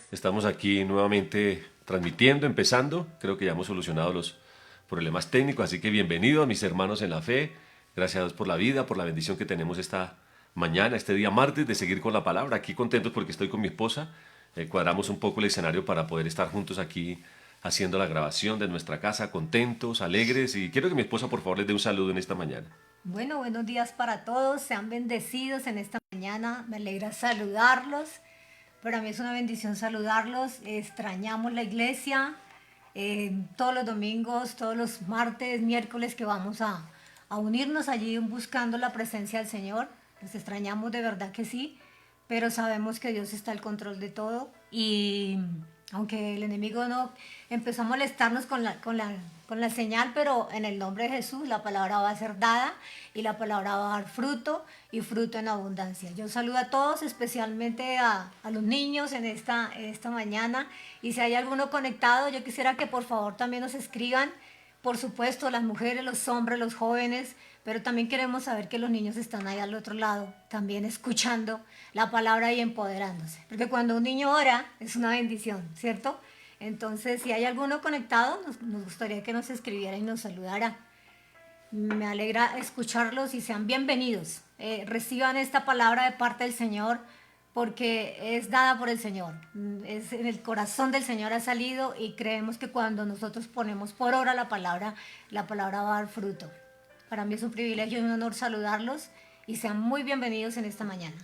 Estamos aquí nuevamente transmitiendo, empezando. Creo que ya hemos solucionado los problemas técnicos, así que bienvenidos mis hermanos en la fe. Gracias a Dios por la vida, por la bendición que tenemos esta mañana, este día martes, de seguir con la palabra. Aquí contentos porque estoy con mi esposa. Cuadramos un poco el escenario para poder estar juntos aquí haciendo la grabación de nuestra casa, contentos, alegres. Y quiero que mi esposa por favor les dé un saludo en esta mañana. Bueno, buenos días para todos, sean bendecidos en esta mañana, me alegra saludarlos, para mí es una bendición saludarlos, extrañamos la iglesia, todos los domingos, todos los martes, miércoles que vamos a unirnos allí buscando la presencia del Señor, los extrañamos de verdad que sí, pero sabemos que Dios está al control de todo y aunque el enemigo no empezó a molestarnos con la señal, pero en el nombre de Jesús la palabra va a ser dada y la palabra va a dar fruto y fruto en abundancia. Yo saludo a todos, especialmente a los niños en esta mañana, y si hay alguno conectado, yo quisiera que por favor también nos escriban, por supuesto, las mujeres, los hombres, los jóvenes, pero también queremos saber que los niños están ahí al otro lado, también escuchando la palabra y empoderándose. Porque cuando un niño ora, es una bendición, ¿cierto? Entonces, si hay alguno conectado, nos gustaría que nos escribiera y nos saludara. Me alegra escucharlos y sean bienvenidos. Reciban esta palabra de parte del Señor porque es dada por el Señor. Es en el corazón del Señor ha salido y creemos que cuando nosotros ponemos por obra la palabra va a dar fruto. Para mí es un privilegio y un honor saludarlos y sean muy bienvenidos en esta mañana.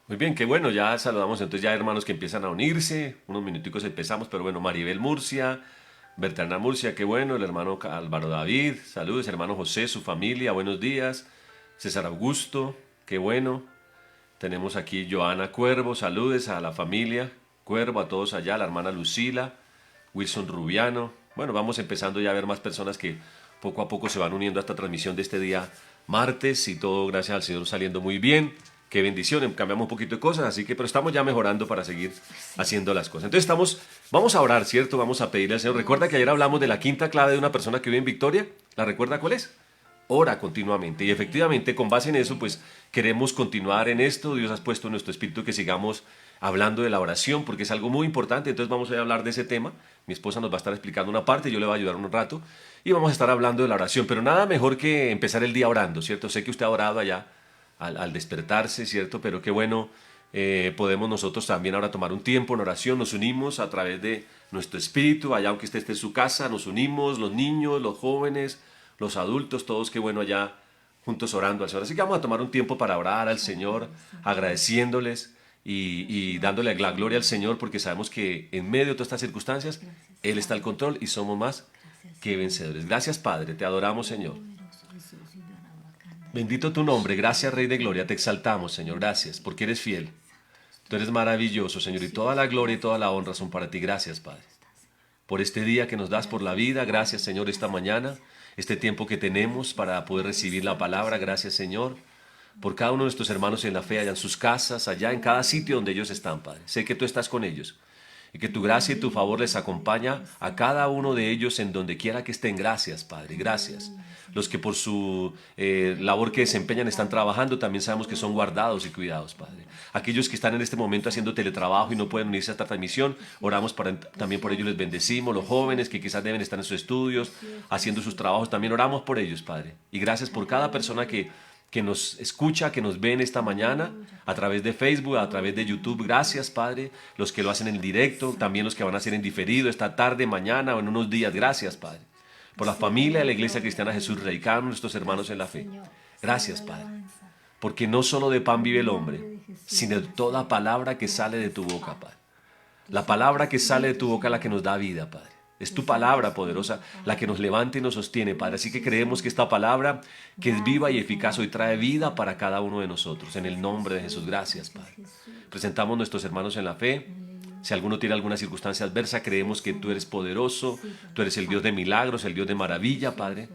Muy bien, qué bueno, ya saludamos entonces ya hermanos que empiezan a unirse, unos minuticos empezamos, pero bueno, Maribel Murcia, Bertrana Murcia, qué bueno, el hermano Álvaro David, saludos, hermano José, su familia, buenos días, César Augusto, qué bueno, tenemos aquí Joana Cuervo, saludes a la familia, Cuervo, a todos allá, la hermana Lucila, Wilson Rubiano, bueno, vamos empezando ya a ver más personas que poco a poco se van uniendo a esta transmisión de este día martes y todo gracias al Señor saliendo muy bien. Qué bendición, cambiamos un poquito de cosas, así que, pero estamos ya mejorando para seguir haciendo las cosas. Entonces vamos a orar, ¿cierto? Vamos a pedirle al Señor. Recuerda que ayer hablamos de la quinta clave de una persona que vive en victoria. ¿La recuerda cuál es? Ora continuamente. Y efectivamente, con base en eso, pues queremos continuar en esto. Dios ha puesto en nuestro espíritu que sigamos hablando de la oración, porque es algo muy importante. Entonces vamos a hablar de ese tema. Mi esposa nos va a estar explicando una parte, yo le voy a ayudar un rato. Y vamos a estar hablando de la oración. Pero nada mejor que empezar el día orando, ¿cierto? Sé que usted ha orado allá al despertarse, ¿cierto? Pero qué bueno, podemos nosotros también ahora tomar un tiempo en oración, nos unimos a través de nuestro espíritu, allá aunque usted esté en su casa, nos unimos, los niños, los jóvenes, los adultos, todos, qué bueno allá juntos orando al Señor. Así que vamos a tomar un tiempo para orar al Señor, agradeciéndoles y dándole la gloria al Señor, porque sabemos que en medio de todas estas circunstancias, Él está al control y somos más que vencedores. Gracias, Padre, te adoramos, Señor. Bendito tu nombre, gracias Rey de Gloria, te exaltamos Señor, gracias porque eres fiel. Tú eres maravilloso Señor y toda la gloria y toda la honra son para ti, gracias Padre. Por este día que nos das, por la vida, gracias Señor esta mañana, este tiempo que tenemos para poder recibir la palabra, gracias Señor. Por cada uno de nuestros hermanos en la fe, allá en sus casas, allá en cada sitio donde ellos están, Padre. Sé que tú estás con ellos y que tu gracia y tu favor les acompaña a cada uno de ellos en donde quiera que estén. Gracias, Padre, gracias. Los que por su labor que desempeñan están trabajando, también sabemos que son guardados y cuidados, Padre. Aquellos que están en este momento haciendo teletrabajo y no pueden unirse a esta transmisión, oramos también por ellos, les bendecimos. Los jóvenes que quizás deben estar en sus estudios, haciendo sus trabajos, también oramos por ellos, Padre. Y gracias por cada persona que nos escucha, que nos ven esta mañana a través de Facebook, a través de YouTube. Gracias, Padre. Los que lo hacen en directo, también los que van a hacer en diferido, esta tarde, mañana o en unos días. Gracias, Padre. Por la familia de la Iglesia Cristiana Jesús Rey, cada uno de nuestros hermanos en la fe. Gracias, Padre. Porque no solo de pan vive el hombre, sino de toda palabra que sale de tu boca, Padre. La palabra que sale de tu boca es la que nos da vida, Padre. Es tu palabra poderosa la que nos levanta y nos sostiene, Padre. Así que creemos que esta palabra, que es viva y eficaz, hoy trae vida para cada uno de nosotros. En el nombre de Jesús, gracias, Padre. Presentamos a nuestros hermanos en la fe. Si alguno tiene alguna circunstancia adversa, creemos que tú eres poderoso, tú eres el Dios de milagros, el Dios de maravilla, Padre.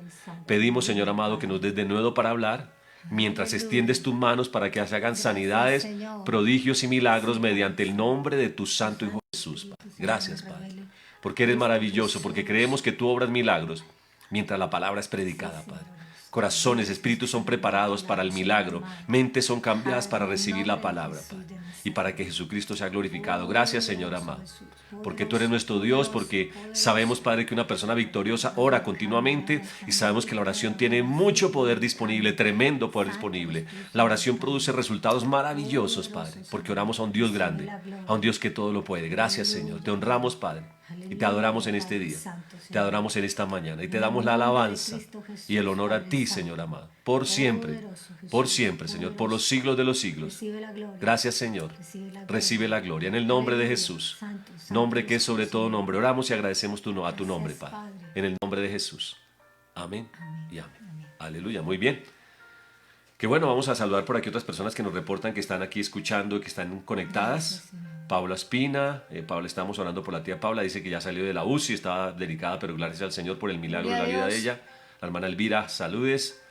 Pedimos, Señor amado, que nos des de nuevo para hablar, mientras extiendes tus manos para que se hagan sanidades, prodigios y milagros mediante el nombre de tu Santo Hijo Jesús, Padre. Gracias, Padre. Porque eres maravilloso, porque creemos que tú obras milagros mientras la palabra es predicada, Padre. Corazones, espíritus son preparados para el milagro. Mentes son cambiadas para recibir la palabra, Padre. Y para que Jesucristo sea glorificado. Gracias, Señor amado. Porque tú eres nuestro Dios, porque sabemos, Padre, que una persona victoriosa ora continuamente y sabemos que la oración tiene mucho poder disponible, tremendo poder disponible. La oración produce resultados maravillosos, Padre, porque oramos a un Dios grande, a un Dios que todo lo puede. Gracias, Señor. Te honramos, Padre, y te adoramos en este día. Te adoramos en esta mañana y te damos la alabanza y el honor a ti, Señor amado, por siempre, Señor, por los siglos de los siglos. Gracias, Señor. Recibe la gloria en el nombre de Jesús, nombre que es sobre todo nombre. Oramos y agradecemos a tu nombre, Padre, en el nombre de Jesús. Amén y amén. Aleluya, muy bien. Qué bueno, vamos a saludar por aquí otras personas que nos reportan que están aquí escuchando y que están conectadas. Paula Espina, Paula, estamos orando por la tía Paula, dice que ya salió de la UCI, estaba delicada, pero gracias al Señor por el milagro de la vida de ella. La hermana Elvira, saludes.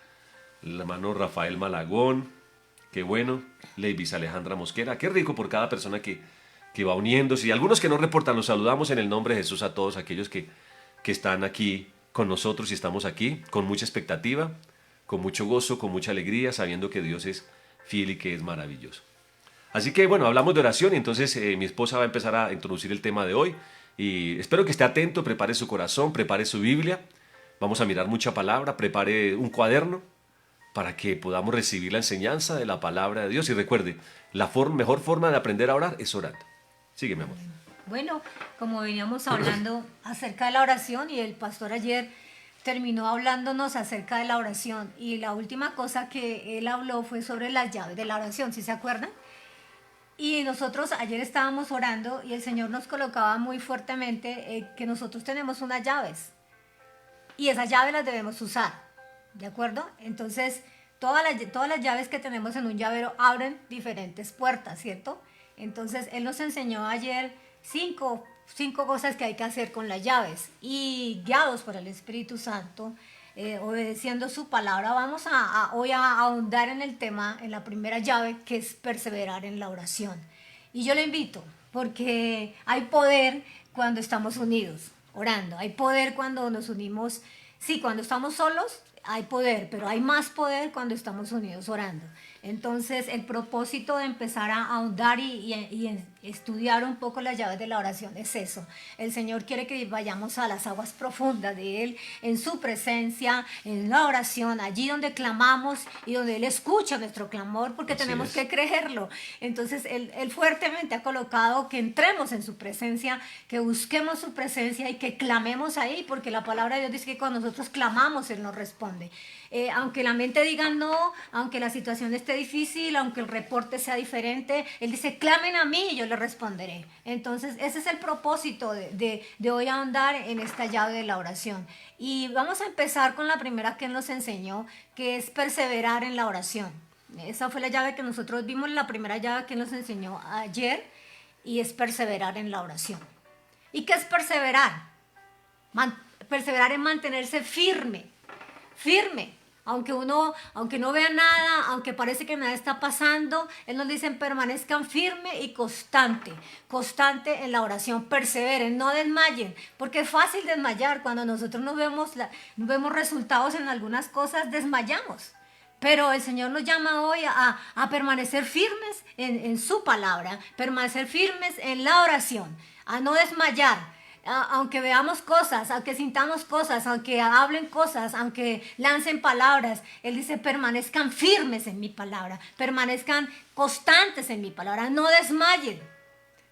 El hermano Rafael Malagón, qué bueno. Leivis Alejandra Mosquera, qué rico por cada persona que va uniéndose. Y algunos que no reportan, los saludamos en el nombre de Jesús a todos aquellos que están aquí con nosotros y estamos aquí con mucha expectativa, con mucho gozo, con mucha alegría, sabiendo que Dios es fiel y que es maravilloso. Así que bueno, hablamos de oración y entonces mi esposa va a empezar a introducir el tema de hoy y espero que esté atento, prepare su corazón, prepare su Biblia, vamos a mirar mucha palabra, prepare un cuaderno para que podamos recibir la enseñanza de la palabra de Dios y recuerde, la mejor forma de aprender a orar es orando. Sigue, mi amor. Bueno, como veníamos hablando acerca de la oración y el pastor ayer terminó hablándonos acerca de la oración y la última cosa que él habló fue sobre las llaves de la oración, ¿sí se acuerdan? Y nosotros ayer estábamos orando y el Señor nos colocaba muy fuertemente que nosotros tenemos unas llaves y esas llaves las debemos usar, ¿de acuerdo? Entonces, todas las llaves que tenemos en un llavero abren diferentes puertas, ¿cierto? Entonces, Él nos enseñó ayer cinco cosas que hay que hacer con las llaves y guiados por el Espíritu Santo, obedeciendo su palabra, vamos hoy a ahondar en el tema, en la primera llave, que es perseverar en la oración. Y yo le invito, porque hay poder cuando estamos unidos, orando. Hay poder cuando nos unimos. Sí, cuando estamos solos hay poder, pero hay más poder cuando estamos unidos orando. Entonces, el propósito de empezar a ahondar y estudiar un poco las llaves de la oración es eso. El Señor quiere que vayamos a las aguas profundas de Él, en su presencia, en la oración, allí donde clamamos y donde Él escucha nuestro clamor, porque tenemos que creerlo. Entonces, Él fuertemente ha colocado que entremos en su presencia, que busquemos su presencia y que clamemos ahí, porque la palabra de Dios dice que cuando nosotros clamamos, Él nos responde. Aunque la mente diga no, aunque la situación esté difícil, aunque el reporte sea diferente, Él dice, clamen a mí y yo les responderé. Entonces, ese es el propósito de hoy ahondar en esta llave de la oración. Y vamos a empezar con la primera que Él nos enseñó, que es perseverar en la oración. Esa fue la llave que nosotros vimos, la primera llave que Él nos enseñó ayer, y es perseverar en la oración. ¿Y qué es perseverar? Perseverar en mantenerse firme. Aunque no vea nada, aunque parece que nada está pasando, Él nos dice permanezcan firme y constante en la oración, perseveren, no desmayen, porque es fácil desmayar cuando nosotros no vemos resultados en algunas cosas, desmayamos. Pero el Señor nos llama hoy a permanecer firmes en su palabra, permanecer firmes en la oración, a no desmayar. Aunque veamos cosas, aunque sintamos cosas, aunque hablen cosas, aunque lancen palabras, Él dice permanezcan firmes en mi palabra, permanezcan constantes en mi palabra, no desmayen,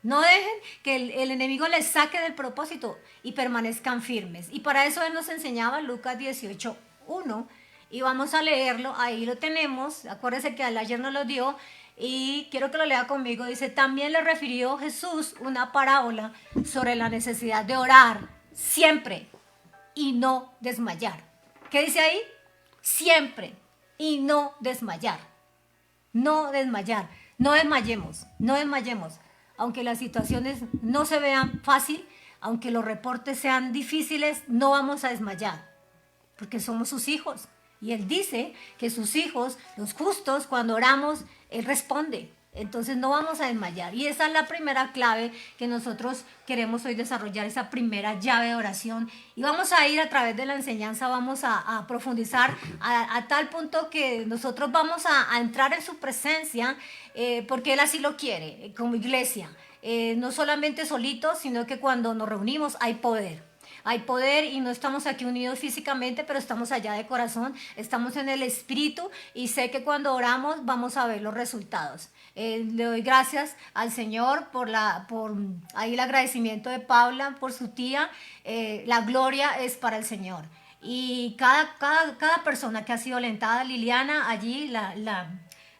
no dejen que el enemigo les saque del propósito y permanezcan firmes. Y para eso Él nos enseñaba Lucas 18:1 y vamos a leerlo, ahí lo tenemos, acuérdense que ayer nos lo dio. Y quiero que lo lea conmigo. Dice, también le refirió Jesús una parábola sobre la necesidad de orar siempre y no desmayar. ¿Qué dice ahí? Siempre y no desmayar. No desmayar. No desmayemos. Aunque las situaciones no se vean fácil, aunque los reportes sean difíciles, no vamos a desmayar. Porque somos sus hijos. Y Él dice que sus hijos, los justos, cuando oramos, Él responde. Entonces no vamos a desmayar. Y esa es la primera clave que nosotros queremos hoy desarrollar, esa primera llave de oración. Y vamos a ir a través de la enseñanza, vamos a profundizar a tal punto que nosotros vamos a entrar en su presencia, porque Él así lo quiere, como iglesia. No solamente solitos, sino que cuando nos reunimos hay poder. Hay poder y no estamos aquí unidos físicamente, pero estamos allá de corazón, estamos en el espíritu y sé que cuando oramos vamos a ver los resultados. Le doy gracias al Señor por ahí el agradecimiento de Paula, por su tía. La gloria es para el Señor. Y cada persona que ha sido alentada, Liliana, allí,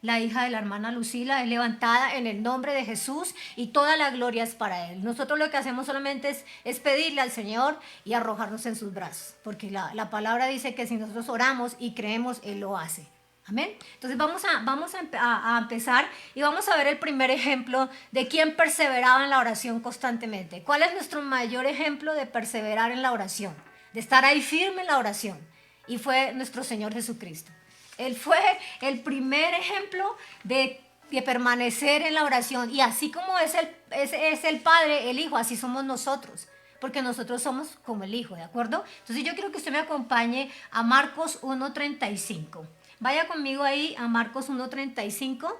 la hija de la hermana Lucila, es levantada en el nombre de Jesús y toda la gloria es para Él. Nosotros lo que hacemos solamente es pedirle al Señor y arrojarnos en sus brazos, porque la palabra dice que si nosotros oramos y creemos, Él lo hace. Amén. Entonces vamos a empezar y vamos a ver el primer ejemplo de quién perseveraba en la oración constantemente. ¿Cuál es nuestro mayor ejemplo de perseverar en la oración? De estar ahí firme en la oración. Y fue nuestro Señor Jesucristo. Él fue el primer ejemplo de permanecer en la oración. Y así como es el Padre, el Hijo, así somos nosotros. Porque nosotros somos como el Hijo, ¿de acuerdo? Entonces yo quiero que usted me acompañe a Marcos 1:35. Vaya conmigo ahí a Marcos 1:35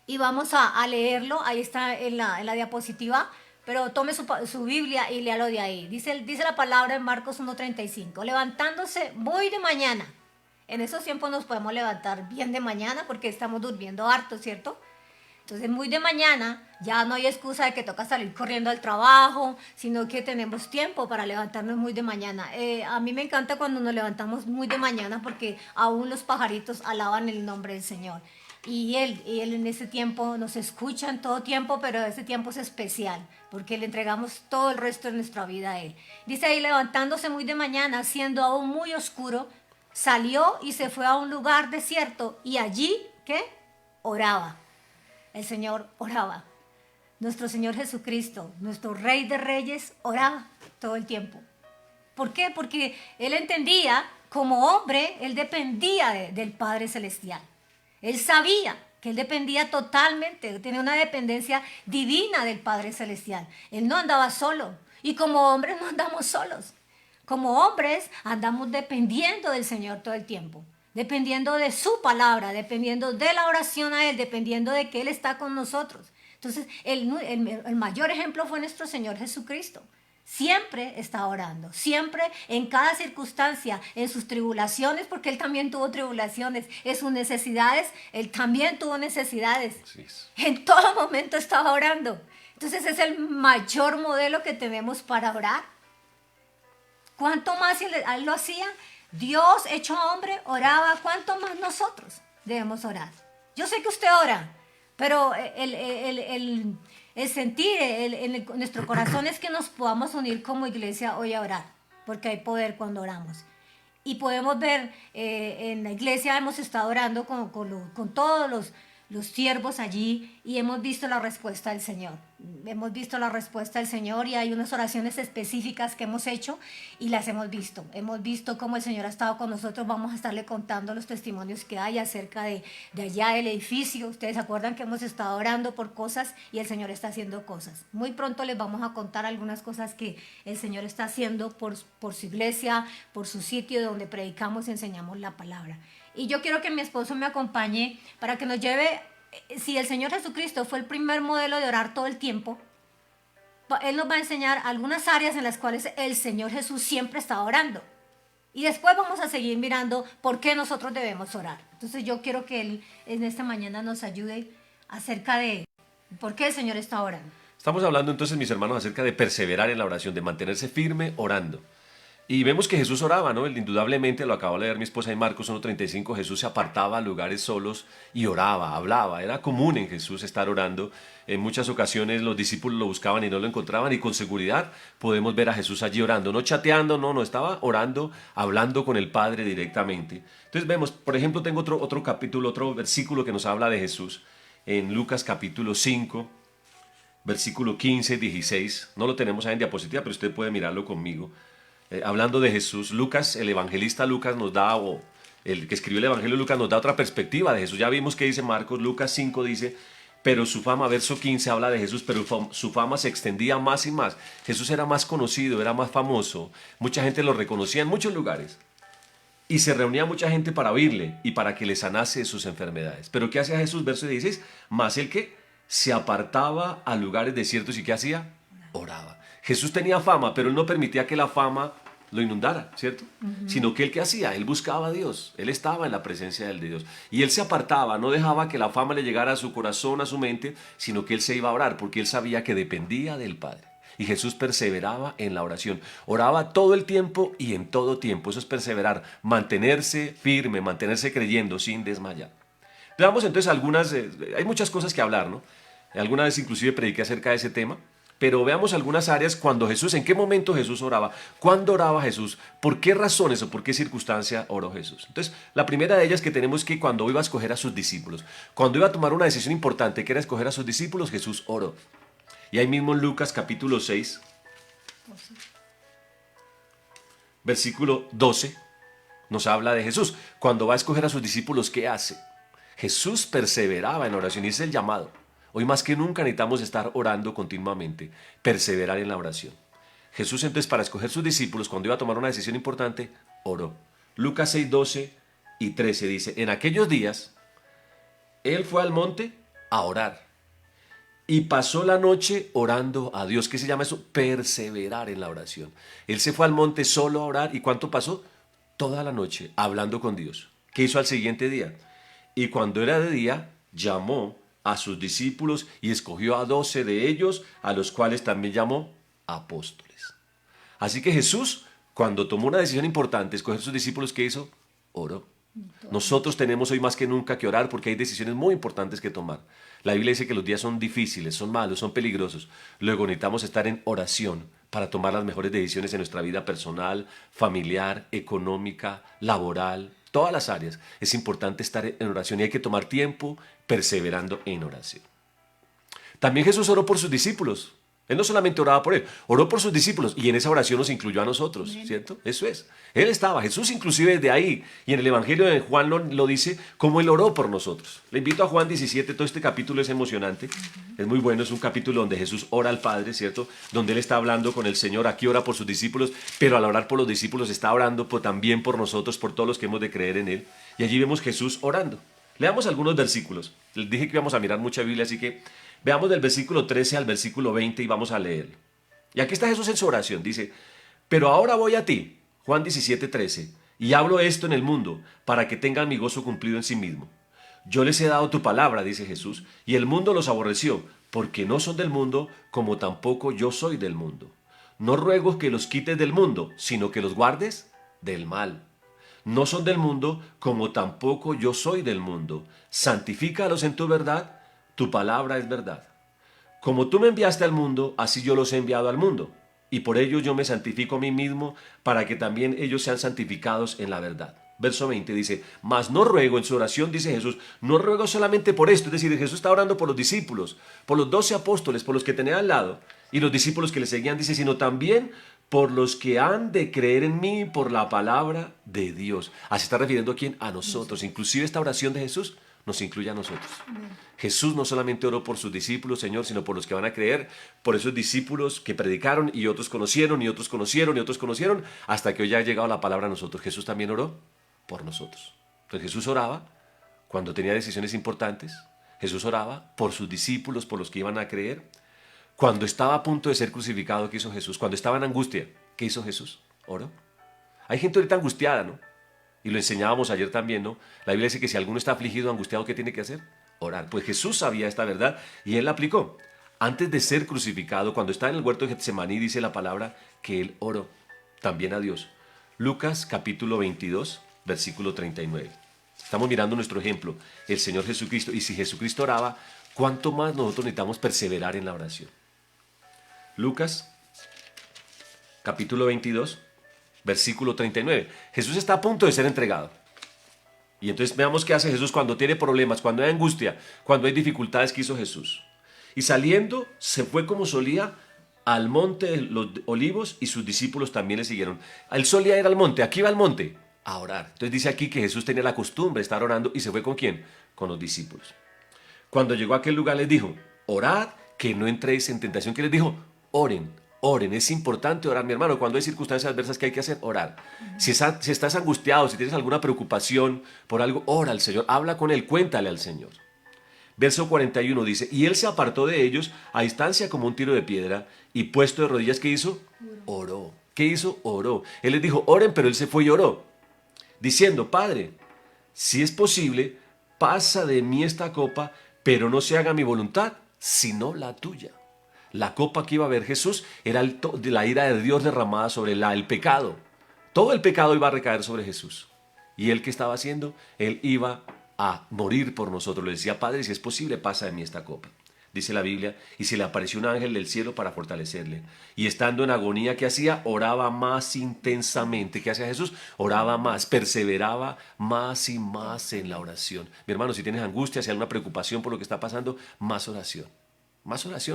y vamos a leerlo. Ahí está en la diapositiva. Pero tome su Biblia y léalo de ahí. Dice la palabra en Marcos 1:35. Levantándose muy de mañana. En esos tiempos nos podemos levantar bien de mañana porque estamos durmiendo harto, ¿cierto? Entonces muy de mañana ya no hay excusa de que toca salir corriendo al trabajo, sino que tenemos tiempo para levantarnos muy de mañana. A mí me encanta cuando nos levantamos muy de mañana porque aún los pajaritos alaban el nombre del Señor. Y él en ese tiempo nos escucha en todo tiempo, pero ese tiempo es especial porque le entregamos todo el resto de nuestra vida a Él. Dice ahí, levantándose muy de mañana, siendo aún muy oscuro, salió y se fue a un lugar desierto y allí, ¿qué? Oraba. El Señor oraba. Nuestro Señor Jesucristo, nuestro Rey de Reyes, oraba todo el tiempo. ¿Por qué? Porque Él entendía, como hombre, Él dependía del Padre Celestial. Él sabía que Él dependía totalmente, tenía una dependencia divina del Padre Celestial. Él no andaba solo y como hombres no andamos solos. Como hombres andamos dependiendo del Señor todo el tiempo, dependiendo de su palabra, dependiendo de la oración a Él, dependiendo de que Él está con nosotros. Entonces, el mayor ejemplo fue nuestro Señor Jesucristo. Siempre está orando, siempre en cada circunstancia, en sus tribulaciones, porque Él también tuvo tribulaciones, en sus necesidades, Él también tuvo necesidades. En todo momento estaba orando. Entonces es el mayor modelo que tenemos para orar. ¿Cuánto más Él lo hacía? Dios hecho hombre oraba. ¿Cuánto más nosotros debemos orar? Yo sé que usted ora, pero el sentir en nuestro corazón es que nos podamos unir como iglesia hoy a orar, porque hay poder cuando oramos. Y podemos ver, en la iglesia hemos estado orando con todos los siervos allí y hemos visto la respuesta del Señor. Hemos visto la respuesta del Señor y hay unas oraciones específicas que hemos hecho y las hemos visto. Hemos visto cómo el Señor ha estado con nosotros. Vamos a estarle contando los testimonios que hay acerca de allá del edificio. Ustedes se acuerdan que hemos estado orando por cosas y el Señor está haciendo cosas. Muy pronto les vamos a contar algunas cosas que el Señor está haciendo por su iglesia, por su sitio donde predicamos y enseñamos la palabra. Y yo quiero que mi esposo me acompañe para que nos lleve, si el Señor Jesucristo fue el primer modelo de orar todo el tiempo, Él nos va a enseñar algunas áreas en las cuales el Señor Jesús siempre está orando. Y después vamos a seguir mirando por qué nosotros debemos orar. Entonces yo quiero que Él en esta mañana nos ayude acerca de por qué el Señor está orando. Estamos hablando entonces, mis hermanos, acerca de perseverar en la oración, de mantenerse firme orando. Y vemos que Jesús oraba, ¿no? Él indudablemente, lo acabo de leer mi esposa en Marcos 1:35, Jesús se apartaba a lugares solos y oraba, hablaba. Era común en Jesús estar orando. En muchas ocasiones los discípulos lo buscaban y no lo encontraban y con seguridad podemos ver a Jesús allí orando, no chateando, no, estaba orando, hablando con el Padre directamente. Entonces vemos, por ejemplo, tengo otro capítulo, otro versículo que nos habla de Jesús en Lucas capítulo 5, versículo 15, 16. No lo tenemos ahí en diapositiva, pero usted puede mirarlo conmigo. Hablando de Jesús, Lucas, el evangelista Lucas nos da el que escribió el Evangelio de Lucas nos da otra perspectiva de Jesús. Ya vimos que dice Marcos, Lucas 5 dice, pero su fama, verso 15 habla de Jesús, pero su fama se extendía más y más. Jesús era más conocido, era más famoso, mucha gente lo reconocía en muchos lugares. Y se reunía mucha gente para oírle y para que le sanase sus enfermedades. Pero ¿qué hacía Jesús? Verso 16, más el que se apartaba a lugares desiertos y ¿qué hacía? Oraba. Jesús tenía fama, pero él no permitía que la fama lo inundara, ¿cierto? Sino que él, ¿qué hacía? Él buscaba a Dios, él estaba en la presencia del de Dios. Y él se apartaba, no dejaba que la fama le llegara a su corazón, a su mente, sino que él se iba a orar, porque él sabía que dependía del Padre. Y Jesús perseveraba en la oración. Oraba todo el tiempo y en todo tiempo. Eso es perseverar, mantenerse firme, mantenerse creyendo sin desmayar. Veamos entonces algunas, hay muchas cosas que hablar, ¿no? Alguna vez inclusive prediqué acerca de ese tema, pero veamos algunas áreas cuando Jesús, en qué momento Jesús oraba, cuándo oraba Jesús, por qué razones o por qué circunstancia oró Jesús. Entonces, la primera de ellas que tenemos que cuando iba a escoger a sus discípulos, cuando iba a tomar una decisión importante que era escoger a sus discípulos, Jesús oró. Y ahí mismo en Lucas capítulo 6, versículo 12, nos habla de Jesús. Cuando va a escoger a sus discípulos, ¿qué hace? Jesús perseveraba en oración y ese es el llamado. Hoy más que nunca necesitamos estar orando continuamente, perseverar en la oración. Jesús entonces para escoger sus discípulos, cuando iba a tomar una decisión importante, oró. Lucas 6, 12 y 13 dice, en aquellos días, él fue al monte a orar. Y pasó la noche orando a Dios. ¿Qué se llama eso? Perseverar en la oración. Él se fue al monte solo a orar. ¿Y cuánto pasó? Toda la noche hablando con Dios. ¿Qué hizo al siguiente día? Y cuando era de día, llamó a sus discípulos y escogió a 12 de ellos, a los cuales también llamó apóstoles. Así que Jesús, cuando tomó una decisión importante, escoger a sus discípulos, ¿qué hizo? Oró. Nosotros tenemos hoy más que nunca que orar porque hay decisiones muy importantes que tomar. La Biblia dice que los días son difíciles, son malos, son peligrosos. Luego necesitamos estar en oración para tomar las mejores decisiones en nuestra vida personal, familiar, económica, laboral, todas las áreas. Es importante estar en oración y hay que tomar tiempo perseverando en oración. También Jesús oró por sus discípulos. Él no solamente oraba por él, oró por sus discípulos y en esa oración nos incluyó a nosotros, ¿cierto? Eso es. Él estaba, Jesús inclusive desde ahí, y en el Evangelio de Juan lo dice, como él oró por nosotros. Le invito a Juan 17, todo este capítulo es emocionante, es muy bueno, es un capítulo donde Jesús ora al Padre, ¿cierto? Donde él está hablando con el Señor, aquí ora por sus discípulos, pero al orar por los discípulos está orando también por nosotros, por todos los que hemos de creer en él. Y allí vemos Jesús orando. Leamos algunos versículos. Les dije que íbamos a mirar mucha Biblia, así que veamos del versículo 13 al versículo 20 y vamos a leer. Y aquí está Jesús en su oración. Dice, pero ahora voy a ti, Juan 17, 13, y hablo esto en el mundo para que tengan mi gozo cumplido en sí mismo. Yo les he dado tu palabra, dice Jesús, y el mundo los aborreció, porque no son del mundo, como tampoco yo soy del mundo. No ruego que los quites del mundo, sino que los guardes del mal. No son del mundo, como tampoco yo soy del mundo. Santifícalos en tu verdad, tu palabra es verdad. Como tú me enviaste al mundo, así yo los he enviado al mundo. Y por ello yo me santifico a mí mismo, para que también ellos sean santificados en la verdad. Verso 20 dice, mas no ruego, en su oración dice Jesús, no ruego solamente por esto, es decir, Jesús está orando por los discípulos, por los 12 apóstoles, por los que tenía al lado, y los discípulos que le seguían, dice, sino también por los que han de creer en mí por la palabra de Dios. Así está refiriendo a quién, a nosotros. Inclusive esta oración de Jesús nos incluye a nosotros. Jesús no solamente oró por sus discípulos, Señor, sino por los que van a creer, por esos discípulos que predicaron y otros conocieron y otros conocieron y otros conocieron, hasta que hoy ya ha llegado la palabra a nosotros. Jesús también oró por nosotros. Entonces Jesús oraba cuando tenía decisiones importantes. Jesús oraba por sus discípulos, por los que iban a creer. Cuando estaba a punto de ser crucificado, ¿qué hizo Jesús? Cuando estaba en angustia, ¿qué hizo Jesús? Oró. Hay gente ahorita angustiada, ¿no? Y lo enseñábamos ayer también, ¿no? La Biblia dice que si alguno está afligido, angustiado, ¿qué tiene que hacer? Orar. Pues Jesús sabía esta verdad y él la aplicó. Antes de ser crucificado, cuando estaba en el huerto de Getsemaní, dice la palabra que él oró también a Dios. Lucas capítulo 22, versículo 39. Estamos mirando nuestro ejemplo, el Señor Jesucristo. Y si Jesucristo oraba, ¿cuánto más nosotros necesitamos perseverar en la oración? Lucas capítulo 22, versículo 39. Jesús está a punto de ser entregado. Y entonces veamos qué hace Jesús cuando tiene problemas, cuando hay angustia, cuando hay dificultades. ¿Qué hizo Jesús? Y saliendo, se fue como solía al monte de los olivos y sus discípulos también le siguieron. Él solía ir al monte. ¿Aquí va al monte? a orar. Entonces dice aquí que Jesús tenía la costumbre de estar orando y se fue ¿con quién? Con los discípulos. Cuando llegó a aquel lugar les dijo, orad que no entréis en tentación. ¿Qué les dijo? Oren, oren. Es importante orar, mi hermano. Cuando hay circunstancias adversas, ¿qué hay que hacer? Orar. Si estás angustiado, si tienes alguna preocupación por algo, ora al Señor, habla con Él, cuéntale al Señor. Verso 41 dice, y Él se apartó de ellos a distancia como un tiro de piedra y puesto de rodillas, ¿qué hizo? Oró. ¿Qué hizo? Oró. Él les dijo, oren, pero Él se fue y oró, diciendo, Padre, si es posible, pasa de mí esta copa, pero no se haga mi voluntad, sino la tuya. La copa que iba a ver Jesús era la ira de Dios derramada sobre el pecado. Todo el pecado iba a recaer sobre Jesús. ¿Y él qué estaba haciendo? Él iba a morir por nosotros. Le decía, Padre, si es posible, pasa de mí esta copa. Dice la Biblia, y se le apareció un ángel del cielo para fortalecerle. Y estando en agonía, ¿qué hacía? Oraba más intensamente. ¿Qué hacía Jesús? Oraba más, perseveraba más y más en la oración. Mi hermano, si tienes angustia, si hay alguna preocupación por lo que está pasando, más oración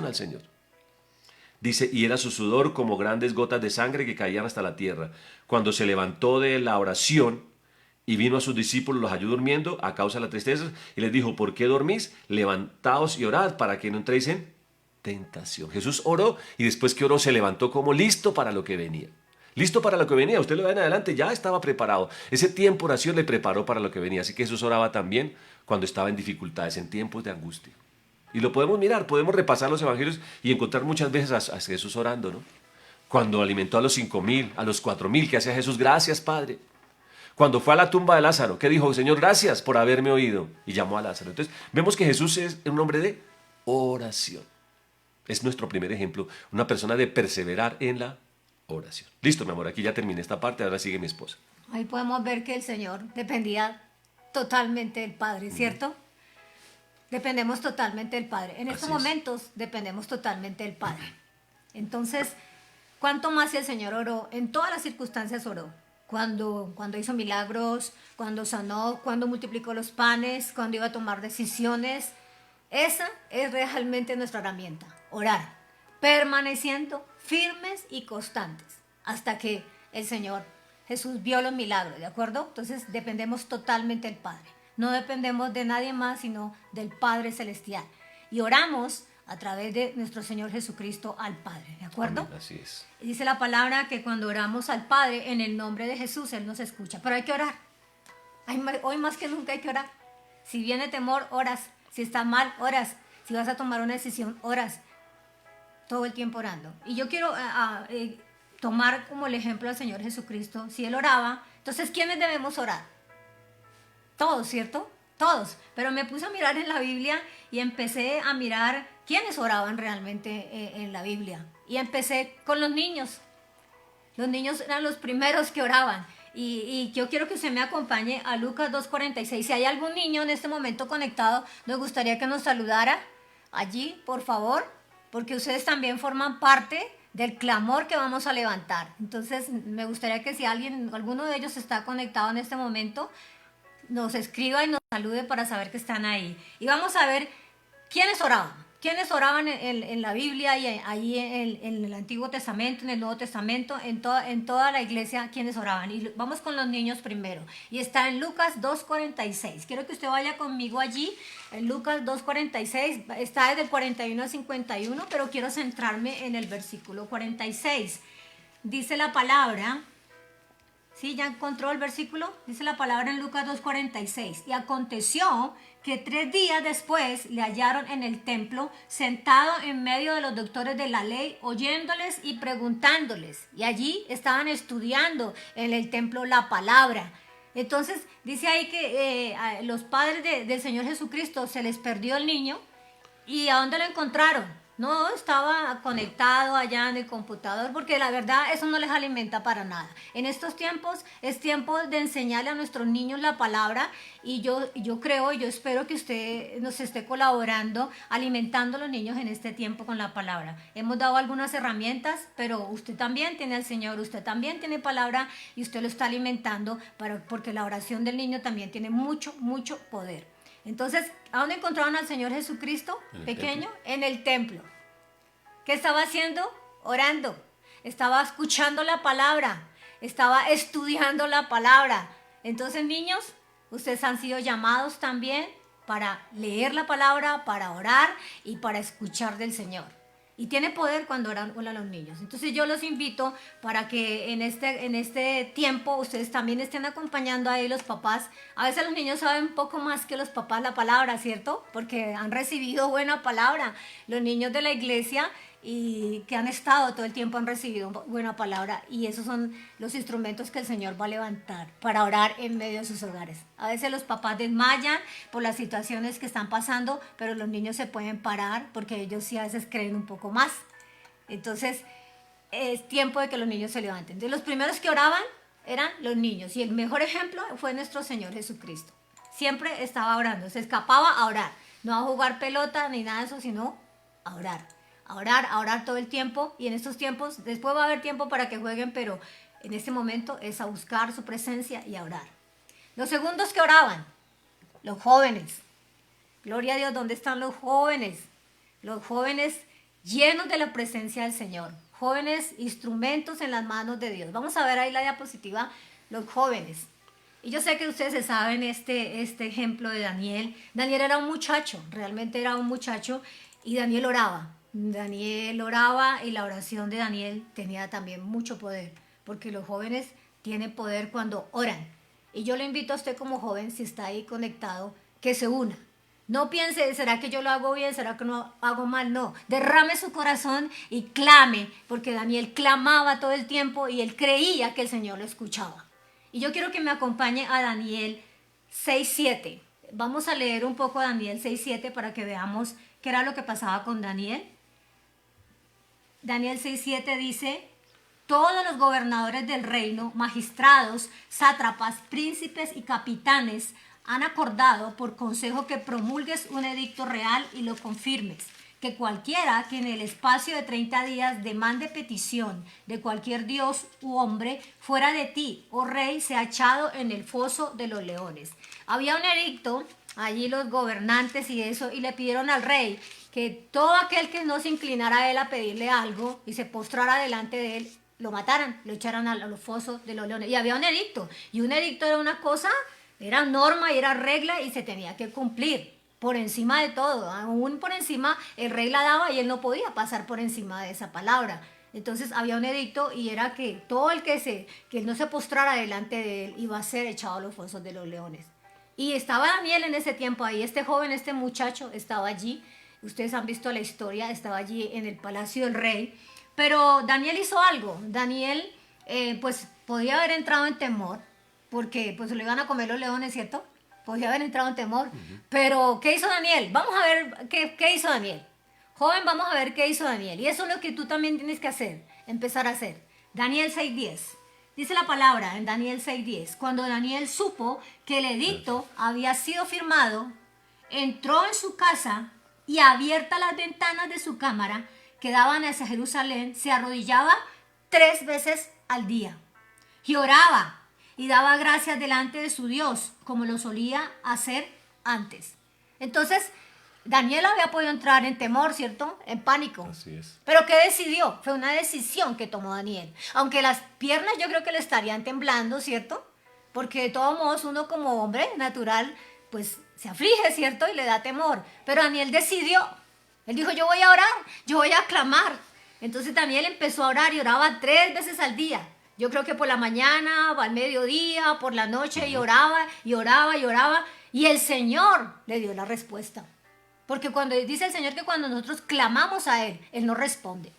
al Señor. Dice, y era su sudor como grandes gotas de sangre que caían hasta la tierra. Cuando se levantó de la oración y vino a sus discípulos, los halló durmiendo a causa de la tristeza, y les dijo, ¿por qué dormís? Levantaos y orad para que no entréis en tentación. Jesús oró y después que oró se levantó como listo para lo que venía. Listo para lo que venía, usted lo ve en adelante, ya estaba preparado. Ese tiempo de oración le preparó para lo que venía. Así que Jesús oraba también cuando estaba en dificultades, en tiempos de angustia. Y lo podemos mirar, podemos repasar los evangelios y encontrar muchas veces a Jesús orando, ¿no? Cuando alimentó a los 5,000, a los 4,000, ¿qué hacía Jesús? Gracias, Padre. Cuando fue a la tumba de Lázaro, ¿qué dijo? Señor, gracias por haberme oído. Y llamó a Lázaro. Entonces, vemos que Jesús es un hombre de oración. Es nuestro primer ejemplo, una persona de perseverar en la oración. Listo, mi amor, aquí ya terminé esta parte, ahora sigue mi esposa. Ahí podemos ver que el Señor dependía totalmente del Padre, ¿cierto? Dependemos totalmente del Padre. En estos momentos dependemos totalmente del Padre. Entonces, ¿cuánto más si el Señor oró? En todas las circunstancias oró. Cuando hizo milagros, cuando sanó, cuando multiplicó los panes, cuando iba a tomar decisiones. Esa es realmente nuestra herramienta, orar, permaneciendo firmes y constantes hasta que el Señor Jesús vio los milagros, ¿de acuerdo? Entonces dependemos totalmente del Padre. No dependemos de nadie más, sino del Padre Celestial. Y oramos a través de nuestro Señor Jesucristo al Padre, ¿de acuerdo? Amén, así es. Dice la palabra que cuando oramos al Padre en el nombre de Jesús, Él nos escucha. Pero hay que orar. Hoy más que nunca hay que orar. Si viene temor, oras. Si está mal, oras. Si vas a tomar una decisión, oras. Todo el tiempo orando. Y yo quiero tomar como el ejemplo al Señor Jesucristo. Si Él oraba, entonces ¿quiénes debemos orar? Todos, ¿cierto? Todos. Pero me puse a mirar en la Biblia y empecé a mirar quiénes oraban realmente en la Biblia. Y empecé con los niños. Los niños eran los primeros que oraban. Y yo quiero que usted me acompañe a Lucas 2:46. Si hay algún niño en este momento conectado, nos gustaría que nos saludara allí, por favor, porque ustedes también forman parte del clamor que vamos a levantar. Entonces, me gustaría que si alguno de ellos está conectado en este momento, nos escriba y nos salude para saber que están ahí. Y vamos a ver quiénes oraban. ¿Quiénes oraban en la Biblia y ahí en el Antiguo Testamento, en el Nuevo Testamento, en toda la iglesia, quiénes oraban? Y vamos con los niños primero. Y está en Lucas 2:46. Quiero que usted vaya conmigo allí, en Lucas 2:46. Está desde el 41 al 51, pero quiero centrarme en el versículo 46. Dice la palabra... ¿Sí? ¿Ya encontró el versículo? Dice la palabra en Lucas 2:46. Y aconteció que 3 días después le hallaron en el templo, sentado en medio de los doctores de la ley, oyéndoles y preguntándoles. Y allí estaban estudiando en el templo la palabra. Entonces dice ahí que los padres del Señor Jesucristo se les perdió el niño. ¿Y a dónde lo encontraron? No estaba conectado allá en el computador, porque la verdad eso no les alimenta para nada. En estos tiempos es tiempo de enseñarle a nuestros niños la palabra, y yo espero que usted nos esté colaborando, alimentando a los niños en este tiempo con la palabra. Hemos dado algunas herramientas, pero usted también tiene al Señor, usted también tiene palabra y usted lo está alimentando, porque la oración del niño también tiene mucho, mucho poder. Entonces, ¿a dónde encontraron al Señor Jesucristo pequeño? En el templo. ¿Qué estaba haciendo? Orando. Estaba escuchando la palabra. Estaba estudiando la palabra. Entonces, niños, ustedes han sido llamados también para leer la palabra, para orar y para escuchar del Señor. Y tiene poder cuando oran a los niños. Entonces yo los invito para que en este tiempo ustedes también estén acompañando ahí los papás. A veces los niños saben un poco más que los papás la palabra, ¿cierto? Porque han recibido buena palabra. Los niños de la iglesia y que han estado todo el tiempo han recibido buena palabra, y esos son los instrumentos que el Señor va a levantar para orar en medio de sus hogares. A veces los papás desmayan por las situaciones que están pasando, pero los niños se pueden parar porque ellos sí a veces creen un poco más. Entonces es tiempo de que los niños se levanten. Entonces, los primeros que oraban eran los niños, y el mejor ejemplo fue nuestro Señor Jesucristo. Siempre estaba orando, se escapaba a orar, no a jugar pelota ni nada de eso, sino a orar. A orar todo el tiempo, y en estos tiempos, después va a haber tiempo para que jueguen, pero en este momento es a buscar su presencia y a orar. Los segundos que oraban, los jóvenes. Gloria a Dios, ¿dónde están los jóvenes? Los jóvenes llenos de la presencia del Señor. Jóvenes instrumentos en las manos de Dios. Vamos a ver ahí la diapositiva, los jóvenes. Y yo sé que ustedes se saben este ejemplo de Daniel. Daniel era un muchacho, realmente era un muchacho, y Daniel oraba. Daniel oraba, y la oración de Daniel tenía también mucho poder, porque los jóvenes tienen poder cuando oran. Y yo le invito a usted como joven, si está ahí conectado, que se una. No piense, ¿será que yo lo hago bien? ¿Será que no hago mal? No, derrame su corazón y clame, porque Daniel clamaba todo el tiempo y él creía que el Señor lo escuchaba. Y yo quiero que me acompañe a Daniel 6:7. Vamos a leer un poco Daniel 6:7 para que veamos qué era lo que pasaba con Daniel. Daniel 6:7 dice: todos los gobernadores del reino, magistrados, sátrapas, príncipes y capitanes han acordado por consejo que promulgues un edicto real y lo confirmes, que cualquiera que en el espacio de 30 días demande petición de cualquier dios u hombre fuera de ti, oh rey, sea echado en el foso de los leones. Había un edicto, allí los gobernantes y eso, y le pidieron al rey que todo aquel que no se inclinara a él a pedirle algo y se postrara delante de él, lo mataran, lo echaran a los fosos de los leones. Y había un edicto, y un edicto era una cosa, era norma y era regla, y se tenía que cumplir por encima de todo. Aún por encima el rey la daba y él no podía pasar por encima de esa palabra. Entonces había un edicto, y era que todo el que no se postrara delante de él iba a ser echado a los fosos de los leones. Y estaba Daniel en ese tiempo ahí, este joven, este muchacho estaba allí. Ustedes han visto la historia, estaba allí en el palacio del rey. Pero Daniel hizo algo. Daniel pues podía haber entrado en temor, porque pues lo iban a comer los leones, ¿cierto? Podía haber entrado en temor. Pero ¿qué hizo Daniel? Vamos a ver qué hizo Daniel. Joven, vamos a ver qué hizo Daniel. Y eso es lo que tú también tienes que hacer, empezar a hacer. Daniel 6:10. Dice la palabra en Daniel 6:10. Cuando Daniel supo que el edicto había sido firmado, entró en su casa, y abiertas las ventanas de su cámara que daban hacia Jerusalén, se arrodillaba 3 veces al día y oraba y daba gracias delante de su Dios, como lo solía hacer antes. Entonces Daniel había podido entrar en temor, ¿cierto? En pánico. Así es. Pero ¿qué decidió? Fue una decisión que tomó Daniel. Aunque las piernas yo creo que le estarían temblando, ¿cierto? Porque de todos modos uno como hombre natural pues se aflige, ¿cierto? Y le da temor. Pero Daniel decidió. Él dijo: yo voy a orar, yo voy a clamar. Entonces Daniel empezó a orar y oraba 3 veces al día. Yo creo que por la mañana, al mediodía, por la noche, y oraba, y oraba, y oraba. Y el Señor le dio la respuesta. Porque cuando dice el Señor que cuando nosotros clamamos a Él, Él nos responde.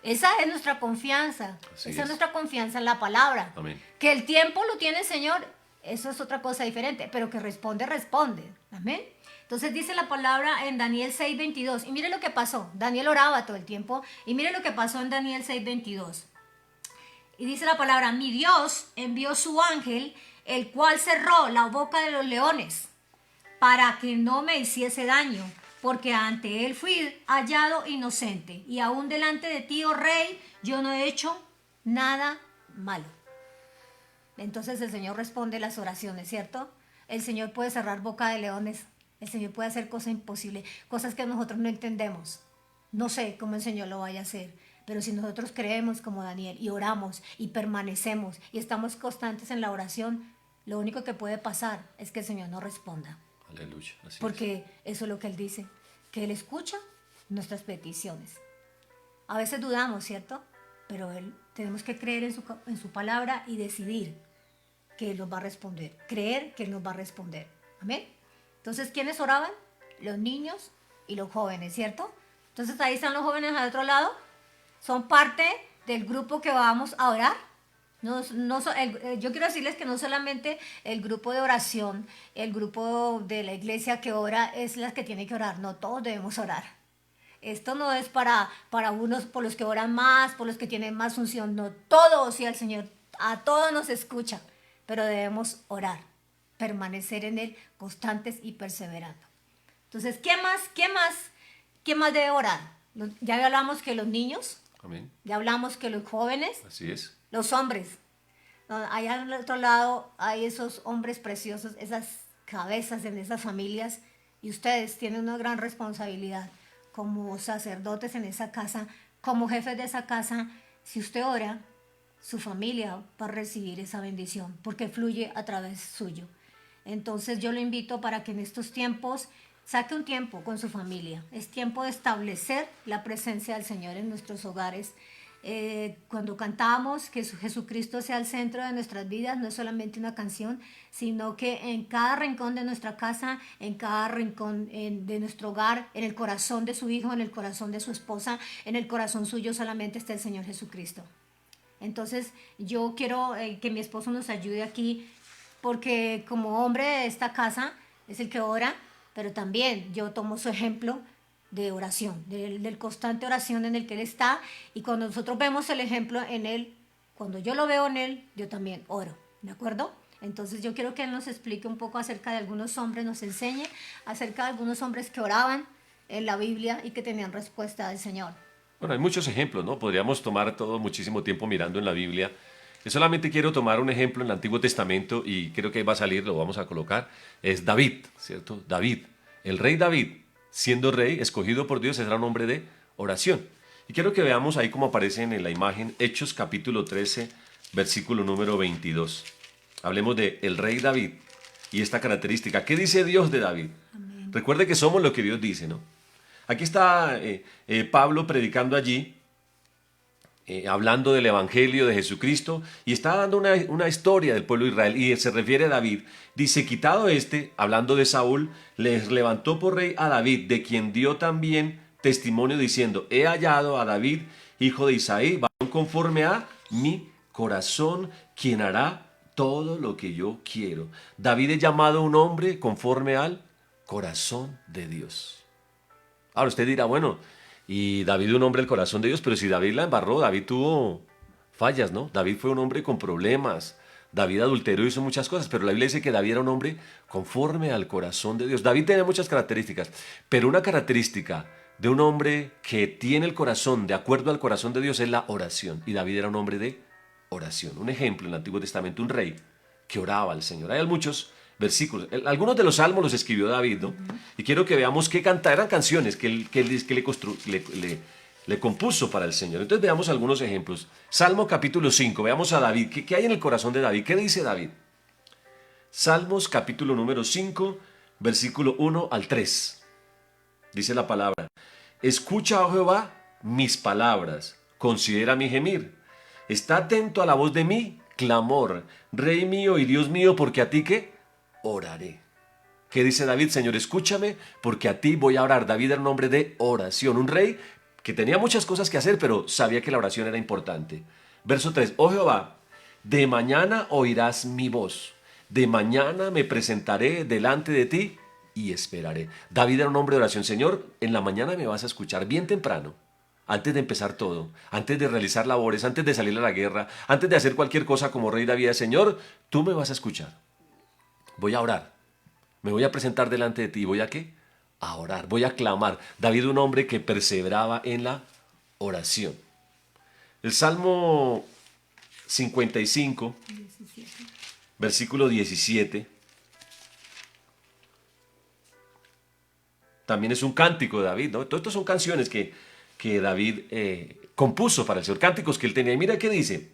Esa es nuestra confianza. Esa es nuestra confianza en la palabra. Amén. Que el tiempo lo tiene el Señor, eso es otra cosa diferente. Pero que responde, responde. Amén. Entonces dice la palabra en Daniel 6:22. Y mire lo que pasó. Daniel oraba todo el tiempo. Y mire lo que pasó en Daniel 6:22. Y dice la palabra: mi Dios envió su ángel, el cual cerró la boca de los leones, para que no me hiciese daño, porque ante él fui hallado inocente, y aún delante de ti, oh rey, yo no he hecho nada malo. Entonces el Señor responde las oraciones, ¿cierto? El Señor puede cerrar boca de leones, el Señor puede hacer cosas imposibles, cosas que nosotros no entendemos. No sé cómo el Señor lo vaya a hacer, pero si nosotros creemos como Daniel y oramos y permanecemos y estamos constantes en la oración, Lo único que puede pasar es que el Señor no responda, Aleluya. Así es. porque eso es lo que Él dice, que Él escucha nuestras peticiones. A veces dudamos, ¿cierto? Pero tenemos que creer en su palabra y decidir que Él nos va a responder, creer que Él nos va a responder. Amén. Entonces, ¿quiénes oraban? Los niños y los jóvenes, ¿cierto? Entonces, ahí están los jóvenes al otro lado. Son parte del grupo que vamos a orar. Yo quiero decirles que no solamente el grupo de oración, el grupo de la iglesia que ora es las que tiene que orar. No, todos debemos orar. Esto no es para unos, por los que oran más, por los que tienen más unción. No, todos, y el Señor a todos nos escucha. Pero debemos orar, permanecer en Él constantes y perseverando. Entonces, ¿qué más debe orar? Ya hablamos que los niños, Amén. ya hablamos que los jóvenes, Así es. los hombres. Allá al otro lado hay esos hombres preciosos, esas cabezas en esas familias, y ustedes tienen una gran responsabilidad como sacerdotes en esa casa, como jefes de esa casa. Si usted ora, su familia va a recibir esa bendición porque fluye a través suyo. Entonces yo lo invito para que en estos tiempos saque un tiempo con su familia. Es tiempo de establecer la presencia del Señor en nuestros hogares. Cuando cantamos que Jesucristo sea el centro de nuestras vidas, no es solamente una canción, sino que en cada rincón de nuestra casa, en cada rincón de nuestro hogar, en el corazón de su hijo, en el corazón de su esposa, en el corazón suyo solamente está el Señor Jesucristo. Entonces yo quiero que mi esposo nos ayude aquí, porque como hombre de esta casa es el que ora, pero también yo tomo su ejemplo de oración, del constante oración en el que Él está, y cuando nosotros vemos el ejemplo en Él, cuando yo lo veo en Él, yo también oro, ¿de acuerdo? Entonces yo quiero que Él nos explique un poco acerca de algunos hombres, nos enseñe acerca de algunos hombres que oraban en la Biblia y que tenían respuesta del Señor. Bueno, hay muchos ejemplos, ¿no? Podríamos tomar todo muchísimo tiempo mirando en la Biblia. Yo solamente quiero tomar un ejemplo en el Antiguo Testamento y creo que ahí va a salir, lo vamos a colocar. Es David, ¿cierto? David. El rey David, siendo rey, escogido por Dios, era un hombre de oración. Y quiero que veamos ahí como aparecen en la imagen, Hechos capítulo 13, versículo número 22. Hablemos de el rey David y esta característica. ¿Qué dice Dios de David? Amén. Recuerde que somos lo que Dios dice, ¿no? Aquí está Pablo predicando allí, hablando del Evangelio de Jesucristo, y está dando una historia del pueblo de Israel, y se refiere a David. Dice, quitado hablando de Saúl, les levantó por rey a David, de quien dio también testimonio diciendo, he hallado a David, hijo de Isaí, varón conforme a mi corazón, quien hará todo lo que yo quiero. David es llamado un hombre conforme al corazón de Dios. Ahora usted dirá, bueno, y David un hombre del corazón de Dios, pero si David la embarró, David tuvo fallas, ¿no? David fue un hombre con problemas, David adulteró y hizo muchas cosas, pero la Biblia dice que David era un hombre conforme al corazón de Dios. David tenía muchas características, pero una característica de un hombre que tiene el corazón de acuerdo al corazón de Dios es la oración, y David era un hombre de oración. Un ejemplo en el Antiguo Testamento, un rey que oraba al Señor. Hay muchos versículos. Algunos de los salmos los escribió David, ¿no? Y quiero que veamos qué canta. Eran canciones que le compuso para el Señor. Entonces veamos algunos ejemplos. Salmo capítulo 5, veamos a David. ¿Qué hay en el corazón de David? ¿Qué dice David? Salmos capítulo número 5, versículo 1 al 3. Dice la palabra, escucha, oh Jehová, mis palabras, considera mi gemir. Está atento a la voz de mi clamor, Rey mío y Dios mío, porque a ti ¿qué? Oraré. ¿Qué dice David? Señor, escúchame, porque a ti voy a orar. David era un hombre de oración, un rey que tenía muchas cosas que hacer, pero sabía que la oración era importante. Verso 3, oh Jehová, de mañana oirás mi voz, de mañana me presentaré delante de ti y esperaré. David era un hombre de oración. Señor, en la mañana me vas a escuchar bien temprano, antes de empezar todo, antes de realizar labores, antes de salir a la guerra, antes de hacer cualquier cosa como rey David. Señor, tú me vas a escuchar. Voy a orar, me voy a presentar delante de ti y voy a ¿qué? A orar, voy a clamar. David, un hombre que perseveraba en la oración. El Salmo 55, 17. versículo 17, también es un cántico de David, ¿no? Todas estas son canciones que David compuso para el Señor, cánticos que él tenía. Y mira qué dice,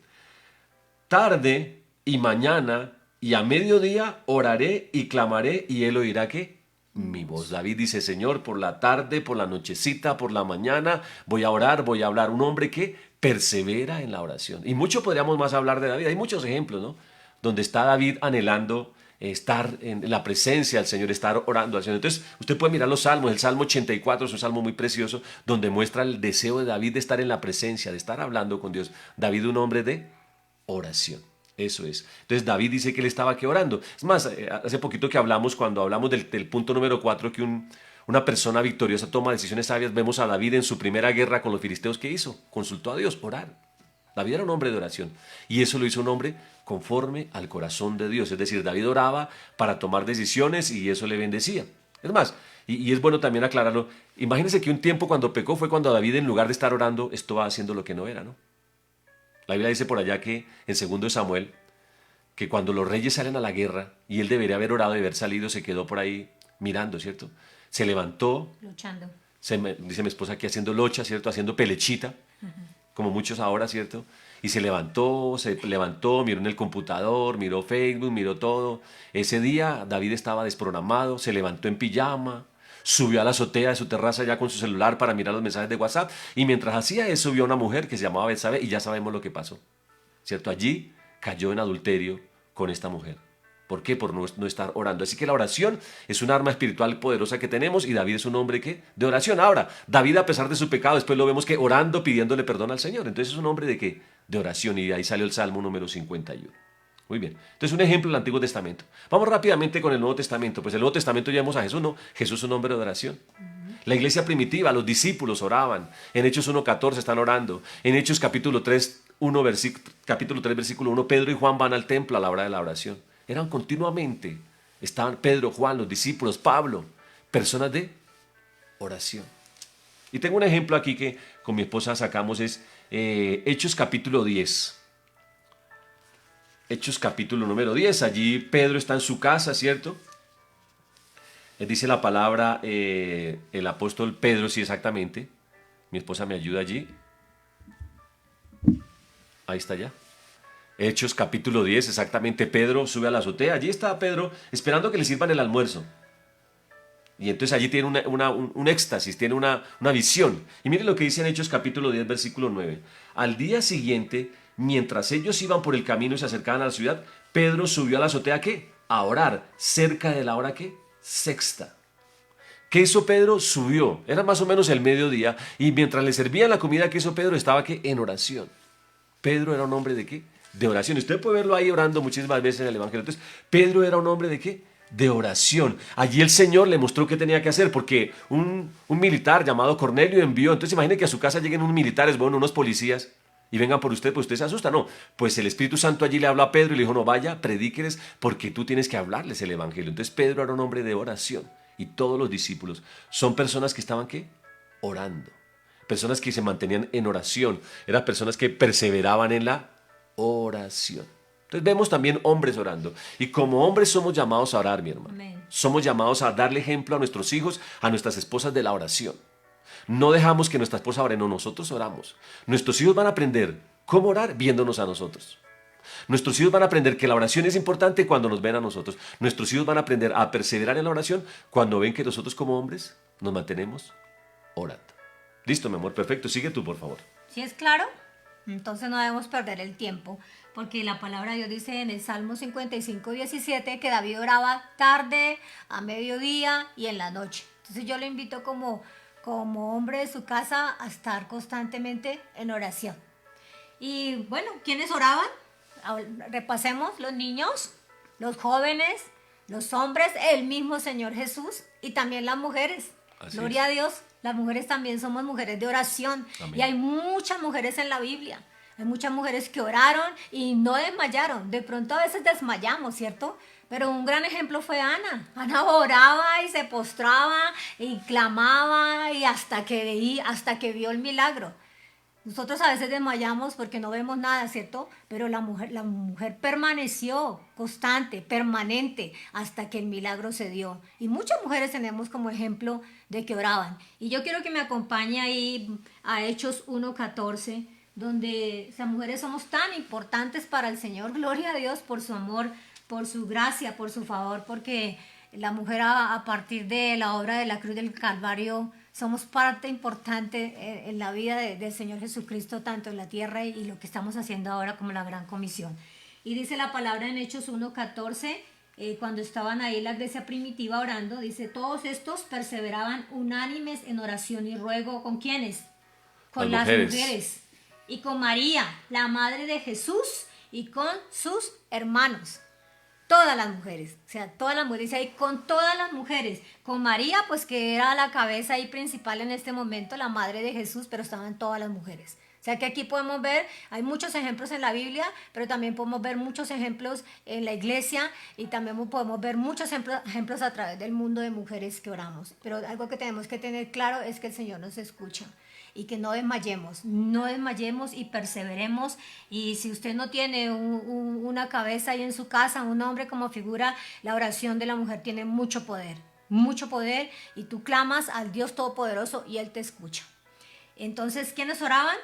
tarde y mañana y a mediodía oraré y clamaré y él oirá ¿qué? Mi voz. David dice, Señor, por la tarde, por la nochecita, por la mañana, voy a orar, voy a hablar. Un hombre que persevera en la oración. Y mucho podríamos más hablar de David. Hay muchos ejemplos, ¿no? Donde está David anhelando estar en la presencia del Señor, estar orando al Señor. Entonces, usted puede mirar los salmos. El Salmo 84 es un salmo muy precioso, donde muestra el deseo de David de estar en la presencia, de estar hablando con Dios. David, un hombre de oración. Eso es. Entonces David dice que él estaba aquí orando. Es más, hace poquito que hablamos, cuando hablamos del punto número 4, que una persona victoriosa toma decisiones sabias, vemos a David en su primera guerra con los filisteos. ¿Qué hizo? Consultó a Dios, orar. David era un hombre de oración y eso lo hizo un hombre conforme al corazón de Dios. Es decir, David oraba para tomar decisiones y eso le bendecía. Es más, y es bueno también aclararlo, imagínense que un tiempo cuando pecó fue cuando David, en lugar de estar orando, estaba haciendo lo que no era, ¿no? La Biblia dice por allá que en 2 Samuel, que cuando los reyes salen a la guerra y él debería haber orado y haber salido, se quedó por ahí mirando, ¿cierto? Se levantó, Luchando. dice mi esposa aquí, haciendo locha, ¿cierto? Haciendo pelechita, como muchos ahora, ¿cierto? Y se levantó, miró en el computador, miró Facebook, miró todo. Ese día David estaba desprogramado, se levantó en pijama, subió a la azotea de su terraza ya con su celular para mirar los mensajes de WhatsApp, y mientras hacía eso vio a una mujer que se llamaba Betsabé, y ya sabemos lo que pasó, ¿cierto? Allí cayó en adulterio con esta mujer. ¿Por qué? Por no estar orando. Así que la oración es un arma espiritual poderosa que tenemos, y David es un hombre ¿qué? De oración. Ahora, David, a pesar de su pecado, después lo vemos que orando, pidiéndole perdón al Señor. Entonces es un hombre de ¿qué? De oración, y de ahí salió el Salmo número 51. Muy bien. Entonces, un ejemplo del Antiguo Testamento. Vamos rápidamente con el Nuevo Testamento. Pues el Nuevo Testamento ya vemos a Jesús, ¿no? Jesús es un hombre de oración. La iglesia primitiva, los discípulos oraban. En Hechos 1:14 están orando. En Hechos capítulo 3, capítulo 3, versículo 1, Pedro y Juan van al templo a la hora de la oración. Eran continuamente, estaban Pedro, Juan, los discípulos, Pablo, personas de oración. Y tengo un ejemplo aquí que con mi esposa sacamos, es Hechos capítulo 10. Hechos capítulo número 10. Allí Pedro está en su casa, ¿cierto? Dice la palabra, el apóstol Pedro, sí, exactamente. Mi esposa me ayuda allí. Ahí está ya. Hechos capítulo 10, exactamente. Pedro sube a la azotea. Allí está Pedro esperando que le sirvan el almuerzo. Y entonces allí tiene un éxtasis, tiene una visión. Y miren lo que dice en Hechos capítulo 10, versículo 9. Al día siguiente, mientras ellos iban por el camino y se acercaban a la ciudad, Pedro subió a la azotea, ¿qué? A orar, cerca de la hora, ¿qué? Sexta. ¿Qué hizo Pedro? Subió. Era más o menos el mediodía, y mientras le servían la comida, ¿qué hizo Pedro? Estaba, ¿qué? En oración. Pedro era un hombre de ¿qué? De oración. Usted puede verlo ahí orando muchísimas veces en el Evangelio. Entonces, Pedro era un hombre de ¿qué? De oración. Allí el Señor le mostró qué tenía que hacer, porque un militar llamado Cornelio envió. Entonces, imagine que a su casa lleguen unos militares, bueno, unos policías, y vengan por usted, pues usted se asusta. No, pues el Espíritu Santo allí le habló a Pedro y le dijo, no, vaya, predíqueles, porque tú tienes que hablarles el Evangelio. Entonces, Pedro era un hombre de oración, y todos los discípulos son personas que estaban, ¿qué? Orando. Personas que se mantenían en oración. Eran personas que perseveraban en la oración. Entonces vemos también hombres orando. Y como hombres somos llamados a orar, mi hermano. Amén. Somos llamados a darle ejemplo a nuestros hijos, a nuestras esposas, de la oración. No dejamos que nuestra esposa ore, no, nosotros oramos. Nuestros hijos van a aprender cómo orar viéndonos a nosotros. Nuestros hijos van a aprender que la oración es importante cuando nos ven a nosotros. Nuestros hijos van a aprender a perseverar en la oración cuando ven que nosotros como hombres nos mantenemos orando. Listo, mi amor, perfecto. Sigue tú, por favor. ¿Sí es claro? Entonces no debemos perder el tiempo, porque la palabra de Dios dice en el Salmo 55:17 que David oraba tarde, a mediodía y en la noche. Entonces yo le invito como hombre de su casa a estar constantemente en oración. Y bueno, ¿quiénes oraban? Repasemos: los niños, los jóvenes, los hombres, el mismo Señor Jesús, y también las mujeres. Así Gloria es. a Dios, las mujeres también somos mujeres de oración. Amén. Y hay muchas mujeres en la Biblia. Hay muchas mujeres que oraron y no desmayaron. De pronto a veces desmayamos, ¿cierto? Pero un gran ejemplo fue Ana. Ana oraba y se postraba y clamaba y hasta que vio el milagro. Nosotros a veces desmayamos porque no vemos nada, ¿cierto? Pero la mujer permaneció constante, permanente, hasta que el milagro se dio. Y muchas mujeres tenemos como ejemplo de que oraban. Y yo quiero que me acompañe ahí a Hechos 1:14, donde esas mujeres somos tan importantes para el Señor. Gloria a Dios por su amor por su gracia, por su favor, porque la mujer a partir de la obra de la cruz del Calvario somos parte importante en la vida del Señor Jesucristo, tanto en la tierra y lo que estamos haciendo ahora como la gran comisión. Y dice la palabra en Hechos 1:14, cuando estaban ahí en la iglesia primitiva orando, dice, todos estos perseveraban unánimes en oración y ruego. ¿Con quiénes? Con las mujeres. Y con María, la madre de Jesús, y con sus hermanos. Todas las mujeres, o sea, todas las mujeres, y con todas las mujeres, con María, pues que era la cabeza y principal en este momento, la madre de Jesús, pero estaban todas las mujeres. O sea que aquí podemos ver, hay muchos ejemplos en la Biblia, pero también podemos ver muchos ejemplos en la iglesia y también podemos ver muchos ejemplos a través del mundo de mujeres que oramos. Pero algo que tenemos que tener claro es que el Señor nos escucha. Y que no desmayemos y perseveremos. Y si usted no tiene una cabeza ahí en su casa, un hombre como figura, la oración de la mujer tiene mucho poder, y tú clamas al Dios Todopoderoso y Él te escucha. Entonces, ¿quiénes oraban?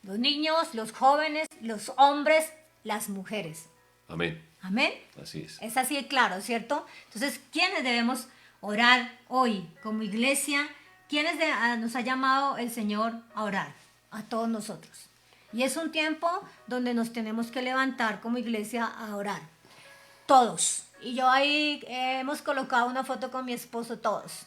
Los niños, los jóvenes, los hombres, las mujeres. Amén. Amén. Así es. Es así de claro, ¿cierto? Entonces, ¿quiénes debemos orar hoy como iglesia? ¿Quiénes nos ha llamado el Señor a orar? A todos nosotros. Y es un tiempo donde nos tenemos que levantar como iglesia a orar. Todos. Y yo ahí hemos colocado una foto con mi esposo, todos.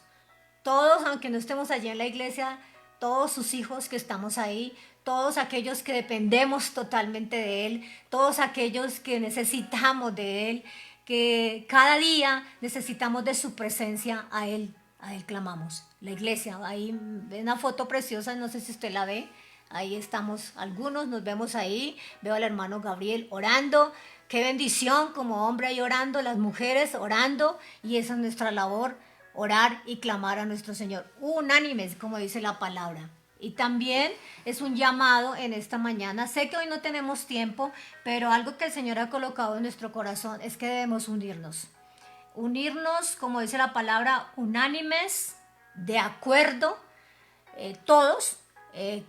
Todos, aunque no estemos allí en la iglesia, todos sus hijos que estamos ahí, todos aquellos que dependemos totalmente de Él, todos aquellos que necesitamos de Él, que cada día necesitamos de su presencia a Él clamamos. La iglesia, ahí una foto preciosa, no sé si usted la ve, ahí estamos algunos, nos vemos ahí, veo al hermano Gabriel orando, qué bendición como hombre ahí orando, las mujeres orando, y esa es nuestra labor, orar y clamar a nuestro Señor, unánimes, como dice la palabra. Y también es un llamado en esta mañana. Sé que hoy no tenemos tiempo, pero algo que el Señor ha colocado en nuestro corazón es que debemos unirnos. Unirnos, como dice la palabra, unánimes, de acuerdo, todos,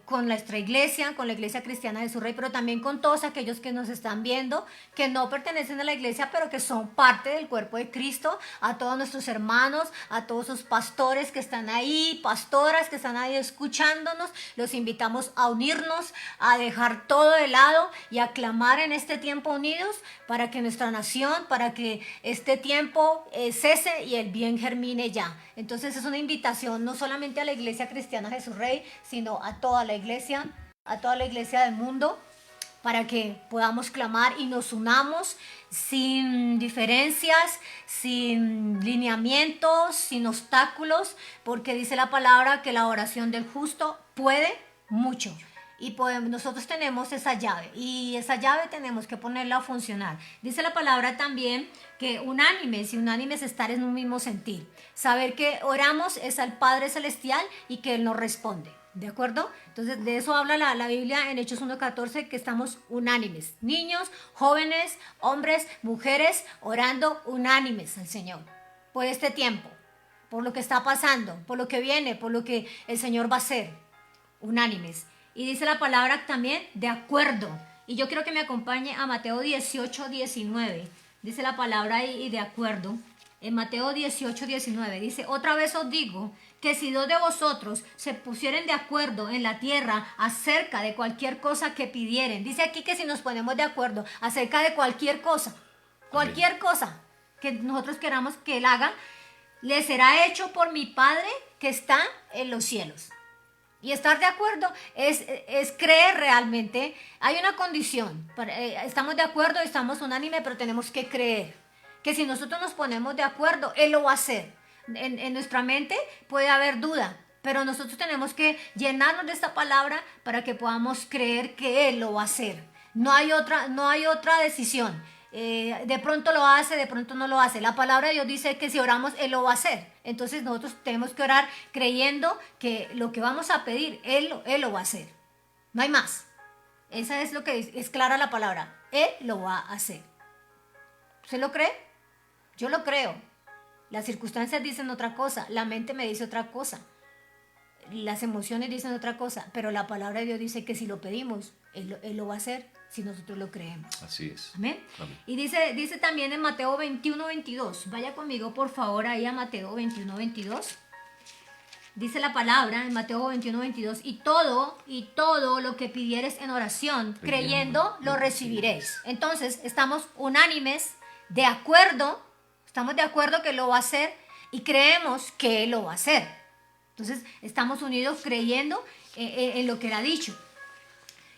con nuestra iglesia, con la iglesia cristiana de su Rey, pero también con todos aquellos que nos están viendo, que no pertenecen a la iglesia, pero que son parte del cuerpo de Cristo, a todos nuestros hermanos, a todos esos pastores que están ahí, pastoras que están ahí escuchándonos, los invitamos a unirnos, a dejar todo de lado y a clamar en este tiempo unidos para que nuestra nación, para que este tiempo cese y el bien germine ya. Entonces es una invitación no solamente a la iglesia cristiana de su Rey, sino a toda la iglesia del mundo, para que podamos clamar y nos unamos sin diferencias, sin lineamientos, sin obstáculos, porque dice la palabra que la oración del justo puede mucho. Y nosotros tenemos esa llave, y esa llave tenemos que ponerla a funcionar. Dice la palabra también que unánimes estar en un mismo sentir. Saber que oramos es al Padre Celestial y que Él nos responde. ¿De acuerdo? Entonces de eso habla la Biblia en Hechos 1:14, que estamos unánimes. Niños, jóvenes, hombres, mujeres, orando unánimes al Señor. Por este tiempo, por lo que está pasando, por lo que viene, por lo que el Señor va a hacer. Unánimes. Y dice la palabra también de acuerdo. Y yo quiero que me acompañe a Mateo 18:19. Dice la palabra y de acuerdo. En Mateo 18:19 dice, otra vez os digo que si dos de vosotros se pusieren de acuerdo en la tierra acerca de cualquier cosa que pidieren. Dice aquí que si nos ponemos de acuerdo acerca de cualquier cosa que nosotros queramos que Él haga, le será hecho por mi Padre que está en los cielos. Y estar de acuerdo es creer realmente. Hay una condición. Estamos de acuerdo, estamos unánimes, pero tenemos que creer que si nosotros nos ponemos de acuerdo, Él lo va a hacer. En nuestra mente puede haber duda, pero nosotros tenemos que llenarnos de esta palabra para que podamos creer que Él lo va a hacer. No hay otra decisión. De pronto lo hace, de pronto no lo hace. La palabra de Dios dice que si oramos, Él lo va a hacer. Entonces nosotros tenemos que orar creyendo que lo que vamos a pedir, Él lo va a hacer. No hay más. Esa es lo que es clara la palabra. Él lo va a hacer. ¿Usted lo cree? Yo lo creo. Las circunstancias dicen otra cosa, la mente me dice otra cosa, las emociones dicen otra cosa, pero la palabra de Dios dice que si lo pedimos, Él lo va a hacer si nosotros lo creemos. Así es. Amén. Amén. Y dice también en Mateo 21:22. Vaya conmigo, por favor, ahí a Mateo 21:22. Dice la palabra en Mateo 21:22, y todo lo que pidieres en oración, creyendo, lo recibiréis. Entonces, estamos unánimes, estamos de acuerdo que lo va a hacer y creemos que Él lo va a hacer. Entonces, estamos unidos creyendo en lo que Él ha dicho.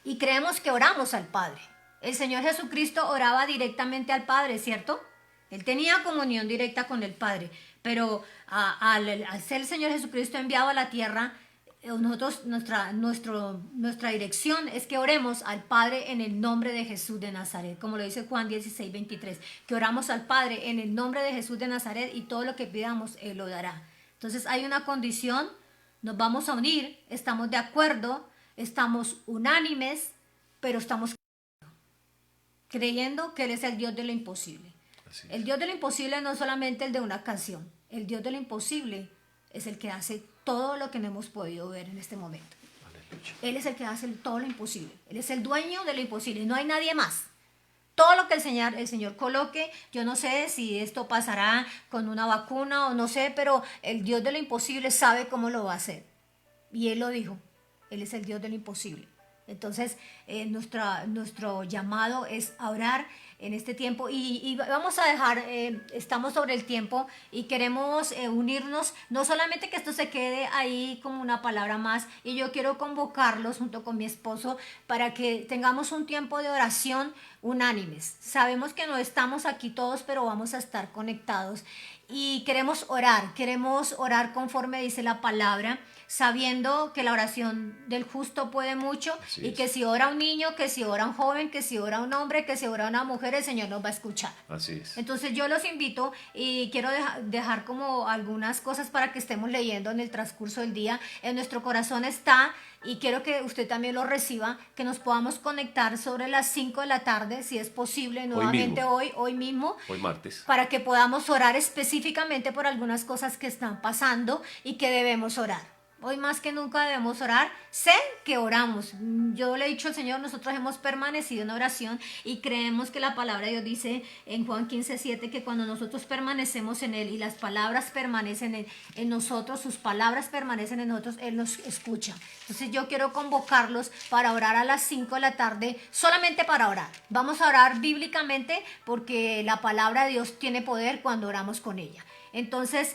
Y creemos que oramos al Padre. El Señor Jesucristo oraba directamente al Padre, ¿cierto? Él tenía comunión directa con el Padre, pero al ser el Señor Jesucristo enviado a la tierra, nosotros, nuestra dirección es que oremos al Padre en el nombre de Jesús de Nazaret, como lo dice Juan 16:23, que oramos al Padre en el nombre de Jesús de Nazaret y todo lo que pidamos Él lo dará. Entonces hay una condición, nos vamos a unir, estamos de acuerdo, estamos unánimes, pero estamos creyendo que Él es el Dios de lo imposible. El Dios de lo imposible no es solamente el de una canción. El Dios de lo imposible es el que hace todo lo que no hemos podido ver en este momento. Aleluya. Él es el que hace todo lo imposible. Él es el dueño de lo imposible. No hay nadie más. Todo lo que el Señor coloque, yo no sé si esto pasará con una vacuna o no sé, pero el Dios de lo imposible sabe cómo lo va a hacer. Y Él lo dijo. Él es el Dios de lo imposible. Entonces, nuestro llamado es a orar en este tiempo y vamos a dejar, estamos sobre el tiempo y queremos unirnos, no solamente que esto se quede ahí como una palabra más, y yo quiero convocarlos junto con mi esposo para que tengamos un tiempo de oración unánimes. Sabemos que no estamos aquí todos, pero vamos a estar conectados y queremos orar conforme dice la palabra, sabiendo que la oración del justo puede mucho. Así y es. Que si ora un niño, que si ora un joven, que si ora un hombre, que si ora una mujer, el Señor nos va a escuchar. Así es. Entonces yo los invito y quiero dejar como algunas cosas para que estemos leyendo en el transcurso del día. En nuestro corazón está, y quiero que usted también lo reciba, que nos podamos conectar sobre las 5 de la tarde, si es posible, nuevamente hoy mismo. Hoy martes. Para que podamos orar específicamente por algunas cosas que están pasando y que debemos orar. Hoy más que nunca debemos orar. Sé que oramos. Yo le he dicho al Señor, nosotros hemos permanecido en oración y creemos que la palabra de Dios dice en Juan 15:7 que cuando nosotros permanecemos en Él y las palabras permanecen en nosotros, sus palabras permanecen en nosotros, Él nos escucha. Entonces yo quiero convocarlos para orar a las 5 de la tarde, solamente para orar. Vamos a orar bíblicamente porque la palabra de Dios tiene poder cuando oramos con ella. Entonces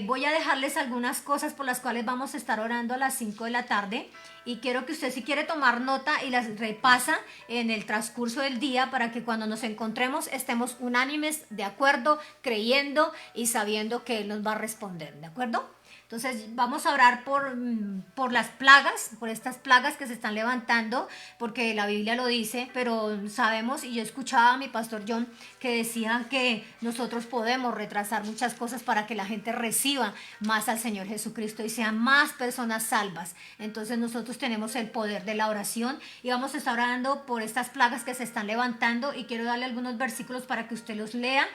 voy a dejarles algunas cosas por las cuales vamos a estar orando a las 5 de la tarde y quiero que usted, si quiere tomar nota y las repasa en el transcurso del día, para que cuando nos encontremos estemos unánimes, de acuerdo, creyendo y sabiendo que Él nos va a responder, ¿de acuerdo? Entonces vamos a orar por las plagas, por estas plagas que se están levantando, porque la Biblia lo dice, pero sabemos, y yo escuchaba a mi pastor John que decía que nosotros podemos retrasar muchas cosas para que la gente reciba más al Señor Jesucristo y sean más personas salvas. Entonces nosotros tenemos el poder de la oración y vamos a estar orando por estas plagas que se están levantando, y quiero darle algunos versículos para que usted los lea.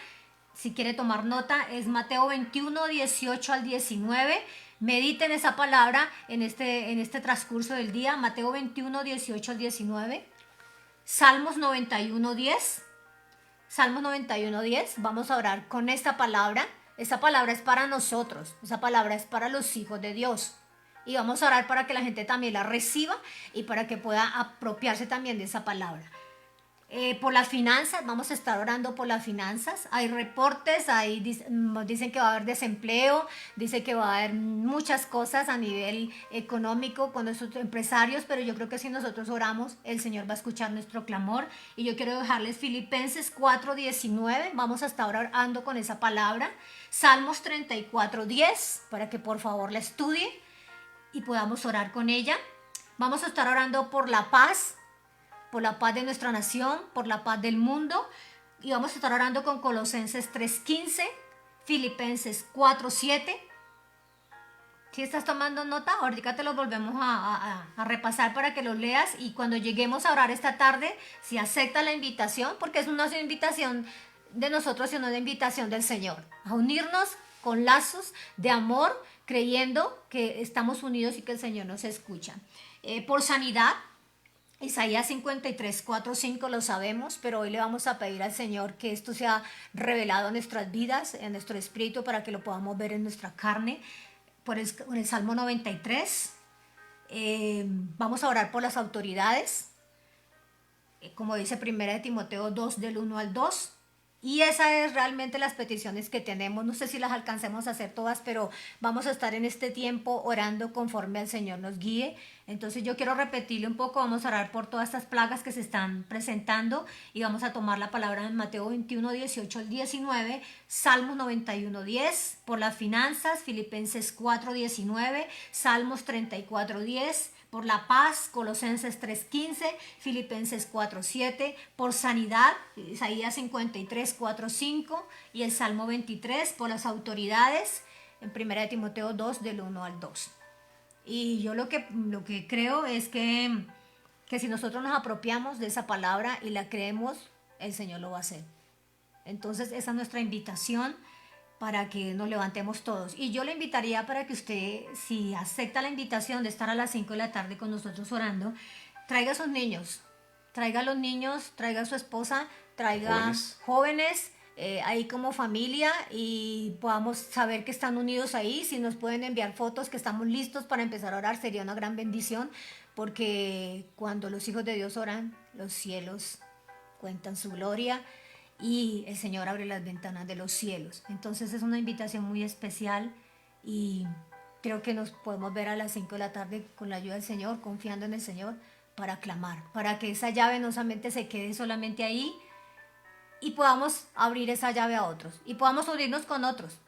Si quiere tomar nota, es Mateo 21, 18 al 19. Mediten esa palabra en este transcurso del día. Mateo 21, 18 al 19. Salmos 91, 10. Salmos 91, 10. Vamos a orar con esta palabra. Esa palabra es para nosotros. Esa palabra es para los hijos de Dios. Y vamos a orar para que la gente también la reciba y para que pueda apropiarse también de esa palabra. Por las finanzas, vamos a estar orando por las finanzas. Hay reportes, dicen que va a haber desempleo, dice que va a haber muchas cosas a nivel económico con nuestros empresarios, pero yo creo que si nosotros oramos, el Señor va a escuchar nuestro clamor. Y yo quiero dejarles Filipenses 4:19, vamos a estar orando con esa palabra. Salmos 34:10, para que por favor la estudie y podamos orar con ella. Vamos a estar orando por la paz de nuestra nación, por la paz del mundo, y vamos a estar orando con Colosenses 3:15, Filipenses 4:7. Si estás tomando nota, ahorita te lo volvemos a repasar para que lo leas, y cuando lleguemos a orar esta tarde, si acepta la invitación, porque es una invitación de nosotros, sino una invitación del Señor, a unirnos con lazos de amor, creyendo que estamos unidos y que el Señor nos escucha. Por sanidad, Isaías 53, 4, 5 lo sabemos, pero hoy le vamos a pedir al Señor que esto sea revelado en nuestras vidas, en nuestro espíritu, para que lo podamos ver en nuestra carne. En el Salmo 93, vamos a orar por las autoridades, como dice 1 Timoteo 2, del 1 al 2. Y esas es realmente las peticiones que tenemos. No sé si las alcancemos a hacer todas, pero vamos a estar en este tiempo orando conforme al Señor nos guíe. Entonces yo quiero repetirle un poco, vamos a orar por todas estas plagas que se están presentando y vamos a tomar la palabra en Mateo 21, 18 al 19, Salmos 91, 10, por las finanzas, Filipenses 4, 19, Salmos 34, 10, por la paz, Colosenses 3:15, Filipenses 4:7, por sanidad, Isaías 53, 4:5 y el Salmo 23, por las autoridades, en 1 Timoteo 2, del 1 al 2. Y yo lo que creo es que si nosotros nos apropiamos de esa palabra y la creemos, el Señor lo va a hacer. Entonces esa es nuestra invitación para que nos levantemos todos. Y yo le invitaría para que usted, si acepta la invitación de estar a las 5 de la tarde con nosotros orando, traiga a sus niños, traiga a los niños, traiga a su esposa, traiga jóvenes ahí como familia y podamos saber que están unidos ahí. Si nos pueden enviar fotos, que estamos listos para empezar a orar, sería una gran bendición, porque cuando los hijos de Dios oran, los cielos cuentan su gloria y el Señor abre las ventanas de los cielos. Entonces es una invitación muy especial y creo que nos podemos ver a las 5 de la tarde con la ayuda del Señor, confiando en el Señor para clamar, para que esa llave no solamente se quede solamente ahí y podamos abrir esa llave a otros y podamos unirnos con otros,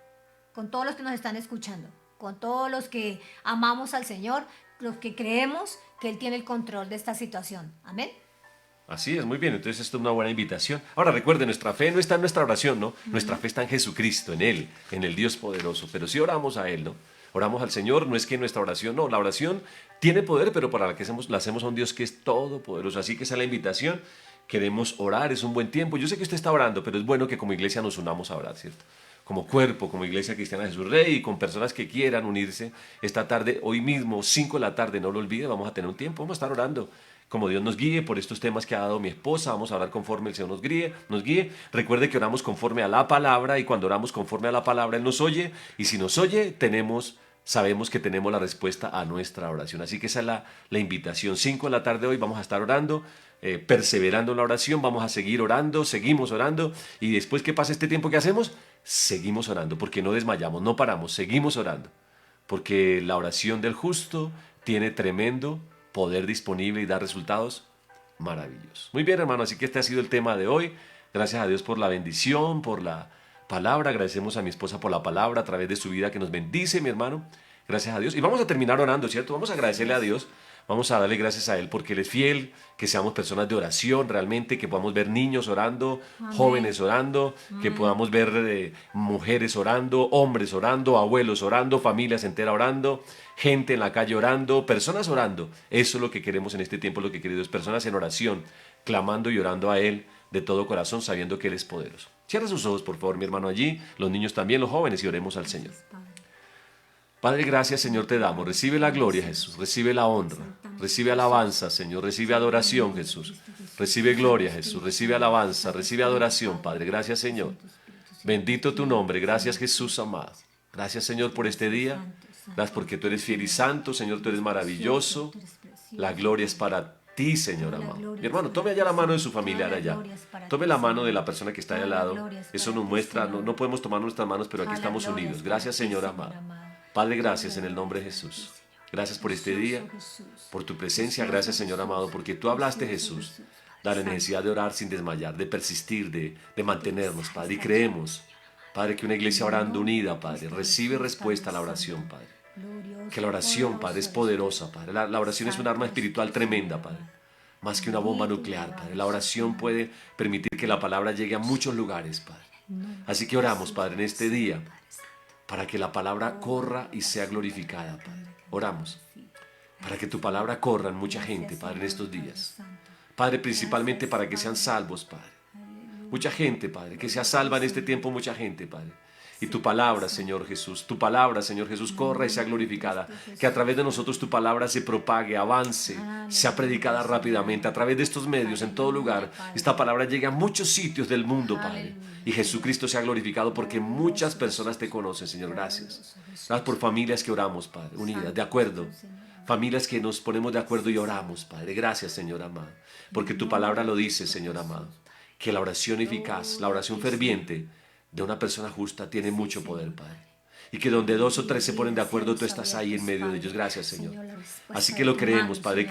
con todos los que nos están escuchando, con todos los que amamos al Señor, los que creemos que Él tiene el control de esta situación. Amén. Así es, muy bien. Entonces esto es una buena invitación. Ahora recuerde, nuestra fe no está en nuestra oración, ¿no? Nuestra fe está en Jesucristo, en Él, en el Dios poderoso. Pero sí oramos a Él, ¿no? Oramos al Señor, no es que nuestra oración, no. La oración tiene poder, pero para la que la hacemos a un Dios que es todopoderoso. Así que esa es la invitación. Queremos orar, es un buen tiempo. Yo sé que usted está orando, pero es bueno que como iglesia nos unamos a orar, ¿cierto? Como cuerpo, como Iglesia Cristiana Jesús Rey, y con personas que quieran unirse esta tarde, hoy mismo, 5 de la tarde, no lo olvide, vamos a tener un tiempo, vamos a estar orando como Dios nos guíe por estos temas que ha dado mi esposa. Vamos a orar conforme el Señor nos guíe. Recuerde que oramos conforme a la palabra y cuando oramos conforme a la palabra Él nos oye, y si nos oye, sabemos que tenemos la respuesta a nuestra oración. Así que esa es la invitación. 5 de la tarde hoy vamos a estar orando, perseverando en la oración, vamos a seguir orando, seguimos orando, y después que pase este tiempo que hacemos, seguimos orando, porque no desmayamos, no paramos, seguimos orando, porque la oración del justo tiene tremendo poder disponible y da resultados maravillosos. Muy bien, hermano, así que este ha sido el tema de hoy. Gracias a Dios por la bendición, por la palabra. Agradecemos a mi esposa por la palabra a través de su vida que nos bendice, mi hermano. Gracias a Dios. Y vamos a terminar orando, ¿cierto? Vamos a agradecerle a Dios. Vamos a darle gracias a Él porque Él es fiel, que seamos personas de oración realmente, que podamos ver niños orando, amén, jóvenes orando, amén, que podamos ver mujeres orando, hombres orando, abuelos orando, familias enteras orando, gente en la calle orando, personas orando. Eso es lo que queremos en este tiempo, lo que queremos, personas en oración, clamando y orando a Él de todo corazón, sabiendo que Él es poderoso. Cierra sus ojos, por favor, mi hermano, allí, los niños también, los jóvenes, y oremos al Señor. Padre, gracias, Señor, te damos. Recibe la gloria, Jesús. Recibe la honra. Recibe alabanza, Señor. Recibe adoración, Jesús. Recibe gloria, Jesús. Recibe alabanza. Recibe adoración, Padre. Gracias, Señor. Bendito tu nombre. Gracias, Jesús amado. Gracias, Señor, por este día. Gracias porque tú eres fiel y santo, Señor. Tú eres maravilloso. La gloria es para ti, Señor amado. Mi hermano, tome allá la mano de su familiar allá. Tome la mano de la persona que está allá al lado. Eso nos muestra, no podemos tomar nuestras manos, pero aquí estamos unidos. Gracias, Señor amado. Padre, gracias en el nombre de Jesús. Gracias por este día, por tu presencia. Gracias, Señor amado, porque tú hablaste, Jesús, de la necesidad de orar sin desmayar, de persistir, de mantenernos, Padre. Y creemos, Padre, que una iglesia orando unida, Padre, recibe respuesta a la oración, Padre. Que la oración, Padre, es poderosa, Padre. La oración es un arma espiritual tremenda, Padre. Más que una bomba nuclear, Padre. La oración puede permitir que la palabra llegue a muchos lugares, Padre. Así que oramos, Padre, en este día, para que la palabra corra y sea glorificada, Padre. Oramos para que tu palabra corra en mucha gente, Padre, en estos días. Padre, principalmente para que sean salvos, Padre. Mucha gente, Padre, que sea salva en este tiempo, mucha gente, Padre. Y tu palabra, Señor Jesús, tu palabra, Señor Jesús, corra y sea glorificada. Que a través de nosotros tu palabra se propague, avance, sea predicada rápidamente. A través de estos medios, en todo lugar, esta palabra llegue a muchos sitios del mundo, Padre. Y Jesucristo sea glorificado porque muchas personas te conocen, Señor. Gracias. Gracias por familias que oramos, Padre, unidas, de acuerdo. Familias que nos ponemos de acuerdo y oramos, Padre. Gracias, Señor amado. Porque tu palabra lo dice, Señor amado. Que la oración eficaz, la oración ferviente de una persona justa tiene mucho poder, Padre. Y que donde 2 o 3 se ponen de acuerdo, tú estás ahí en medio de ellos. Gracias, Señor. Así que lo creemos, Padre,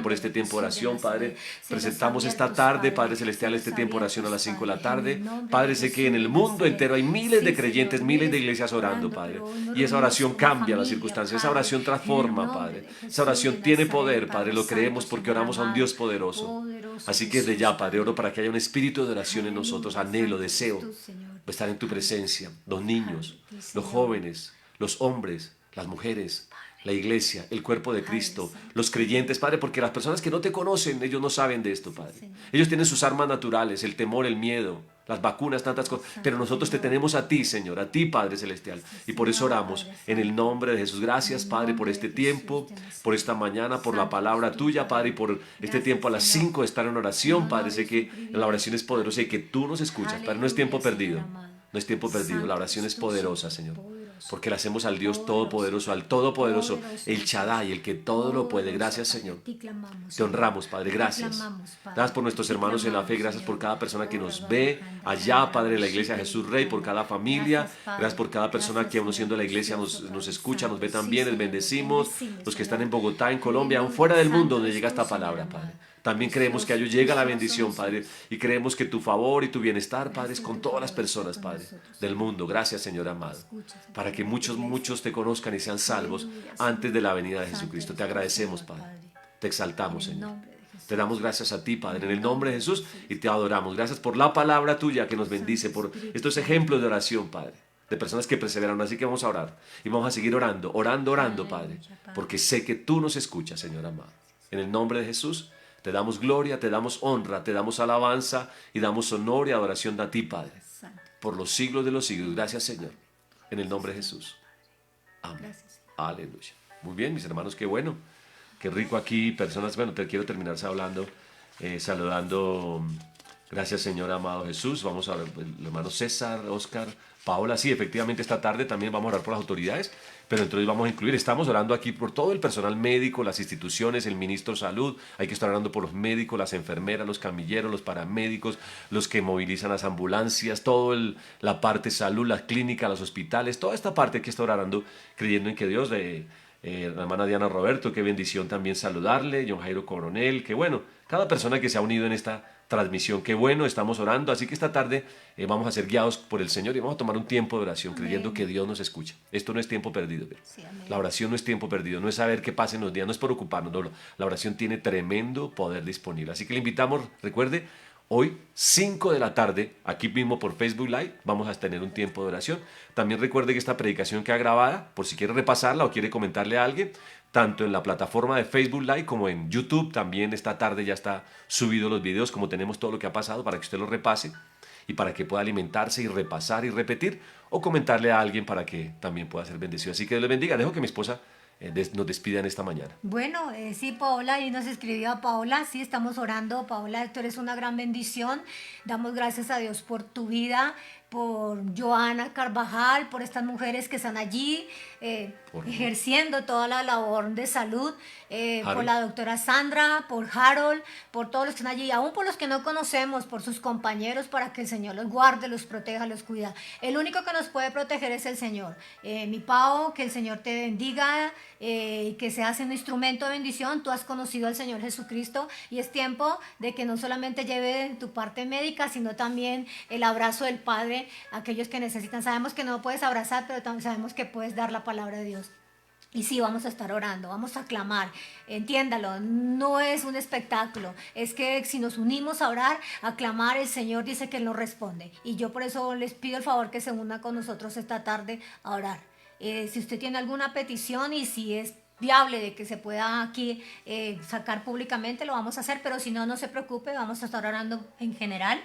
por este tiempo de oración, Padre. Presentamos esta tarde, Padre Celestial, este tiempo de oración a las 5 de la tarde. Padre, sé que en el mundo entero hay miles de creyentes, miles de iglesias orando, Padre. Y esa oración cambia las circunstancias, esa oración transforma, Padre. Esa oración tiene poder, Padre, lo creemos porque oramos a un Dios poderoso. Así que desde ya, Padre, oro para que haya un espíritu de oración en nosotros, anhelo, deseo de estar en tu presencia. Los niños, los jóvenes, los hombres, las mujeres, la iglesia, el cuerpo de Cristo, los creyentes, Padre, porque las personas que no te conocen, ellos no saben de esto, Padre. Ellos tienen sus armas naturales, el temor, el miedo, las vacunas, tantas cosas, pero nosotros te tenemos a ti, Señor, a ti, Padre Celestial, y por eso oramos en el nombre de Jesús. Gracias, Padre, por este tiempo, por esta mañana, por la palabra tuya, Padre, y por este tiempo a las 5 de estar en oración, Padre. Sé que la oración es poderosa y que tú nos escuchas, Padre, no es tiempo perdido. No es tiempo perdido, la oración es poderosa, Señor, porque la hacemos al Dios Todopoderoso, al Todopoderoso, el Shaddai, el que todo lo puede. Gracias, Señor. Te honramos, Padre, gracias. Gracias por nuestros hermanos en la fe, gracias por cada persona que nos ve allá, Padre, en la iglesia Jesús Rey, por cada familia, gracias por cada persona que aún siendo la iglesia nos escucha, nos ve también, les bendecimos, los que están en Bogotá, en Colombia, aún fuera del mundo donde llega esta palabra, Padre. También creemos que a ellos llega la bendición, Padre, y creemos que tu favor y tu bienestar, Padre, es con todas las personas, Padre, del mundo. Gracias, Señor amado, para que muchos te conozcan y sean salvos antes de la venida de Jesucristo. Te agradecemos, Padre. Te exaltamos, Señor. Te damos gracias a ti, Padre, en el nombre de Jesús, y te adoramos. Gracias por la palabra tuya que nos bendice, por estos ejemplos de oración, Padre, de personas que perseveraron. Así que vamos a orar y vamos a seguir orando, Padre, porque sé que tú nos escuchas, Señor amado. En el nombre de Jesús, te damos gloria, te damos honra, te damos alabanza y damos honor y adoración a ti, Padre, por los siglos de los siglos. Gracias, Señor, en el nombre de Jesús. Amén. Aleluya. Muy bien, mis hermanos, qué bueno, qué rico aquí, personas. Bueno, te quiero terminar saludando. Gracias, Señor amado Jesús. Vamos a ver, el hermano César, Oscar, Paola. Sí, efectivamente, esta tarde también vamos a orar por las autoridades, pero entonces vamos a incluir, estamos orando aquí por todo el personal médico, las instituciones, el ministro de salud. Hay que estar orando por los médicos, las enfermeras, los camilleros, los paramédicos, los que movilizan las ambulancias, la parte de salud, las clínicas, los hospitales, toda esta parte hay que estar orando, creyendo en que Dios la hermana Diana Roberto, qué bendición también saludarle, John Jairo Coronel, qué bueno, cada persona que se ha unido en esta transmisión, qué bueno, estamos orando. Así que esta tarde vamos a ser guiados por el Señor y vamos a tomar un tiempo de oración, creyendo que Dios nos escucha. Esto no es tiempo perdido. Sí, la oración no es tiempo perdido, no es saber qué pasa en los días, no es preocuparnos, no, la oración tiene tremendo poder disponible. Así que le invitamos, recuerde, hoy 5 de la tarde, aquí mismo por Facebook Live, vamos a tener un tiempo de oración. También recuerde que esta predicación queda grabada, por si quiere repasarla o quiere comentarle a alguien, tanto en la plataforma de Facebook Live como en YouTube. También esta tarde ya está subido los videos, como tenemos todo lo que ha pasado, para que usted lo repase y para que pueda alimentarse y repasar y repetir, o comentarle a alguien para que también pueda ser bendecido. Así que Dios le bendiga. Dejo que mi esposa nos despida en esta mañana. Bueno, sí, Paola, y nos escribió Paola, sí, estamos orando. Paola, tú eres una gran bendición. Damos gracias a Dios por tu vida, por Joana Carvajal, por estas mujeres que están allí ejerciendo toda la labor de salud, por la doctora Sandra, por Harold, por todos los que están allí, aún por los que no conocemos, por sus compañeros, para que el Señor los guarde, los proteja, los cuida. El único que nos puede proteger es el Señor. Mi Pao, que el Señor te bendiga, que seas un instrumento de bendición. Tú has conocido al Señor Jesucristo y es tiempo de que no solamente lleve tu parte médica, sino también el abrazo del Padre a aquellos que necesitan. Sabemos que no puedes abrazar, pero también sabemos que puedes dar la palabra de Dios. Y sí, vamos a estar orando, vamos a clamar, entiéndalo, no es un espectáculo, es que si nos unimos a orar, a clamar, el Señor dice que Él nos responde. Y yo por eso les pido el favor que se una con nosotros esta tarde a orar. Si usted tiene alguna petición y si es viable de que se pueda aquí sacar públicamente, lo vamos a hacer, pero si no, no se preocupe, vamos a estar orando en general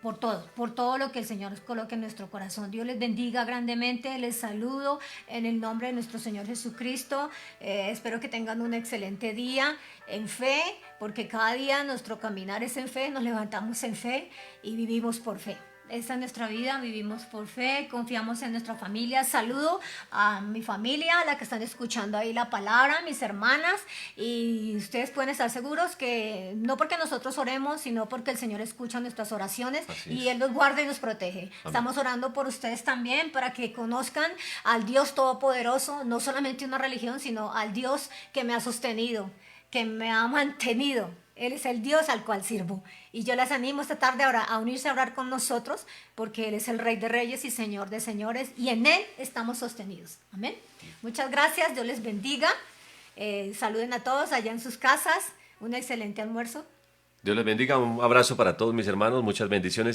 por todo lo que el Señor coloque en nuestro corazón. Dios les bendiga grandemente, les saludo en el nombre de nuestro Señor Jesucristo. Espero que tengan un excelente día en fe, porque cada día nuestro caminar es en fe, nos levantamos en fe y vivimos por fe. Esta es nuestra vida, vivimos por fe, confiamos en nuestra familia. Saludo a mi familia, a la que están escuchando ahí la palabra, mis hermanas, y ustedes pueden estar seguros que no porque nosotros oremos, sino porque el Señor escucha nuestras oraciones y Él nos guarda y nos protege. Amén. Estamos orando por ustedes también para que conozcan al Dios Todopoderoso, no solamente una religión, sino al Dios que me ha sostenido, que me ha mantenido. Él es el Dios al cual sirvo. Y yo les animo esta tarde a unirse a orar con nosotros, porque Él es el Rey de Reyes y Señor de Señores, y en Él estamos sostenidos. Amén. Muchas gracias, Dios les bendiga. Saluden a todos allá en sus casas. Un excelente almuerzo. Dios les bendiga. Un abrazo para todos mis hermanos. Muchas bendiciones.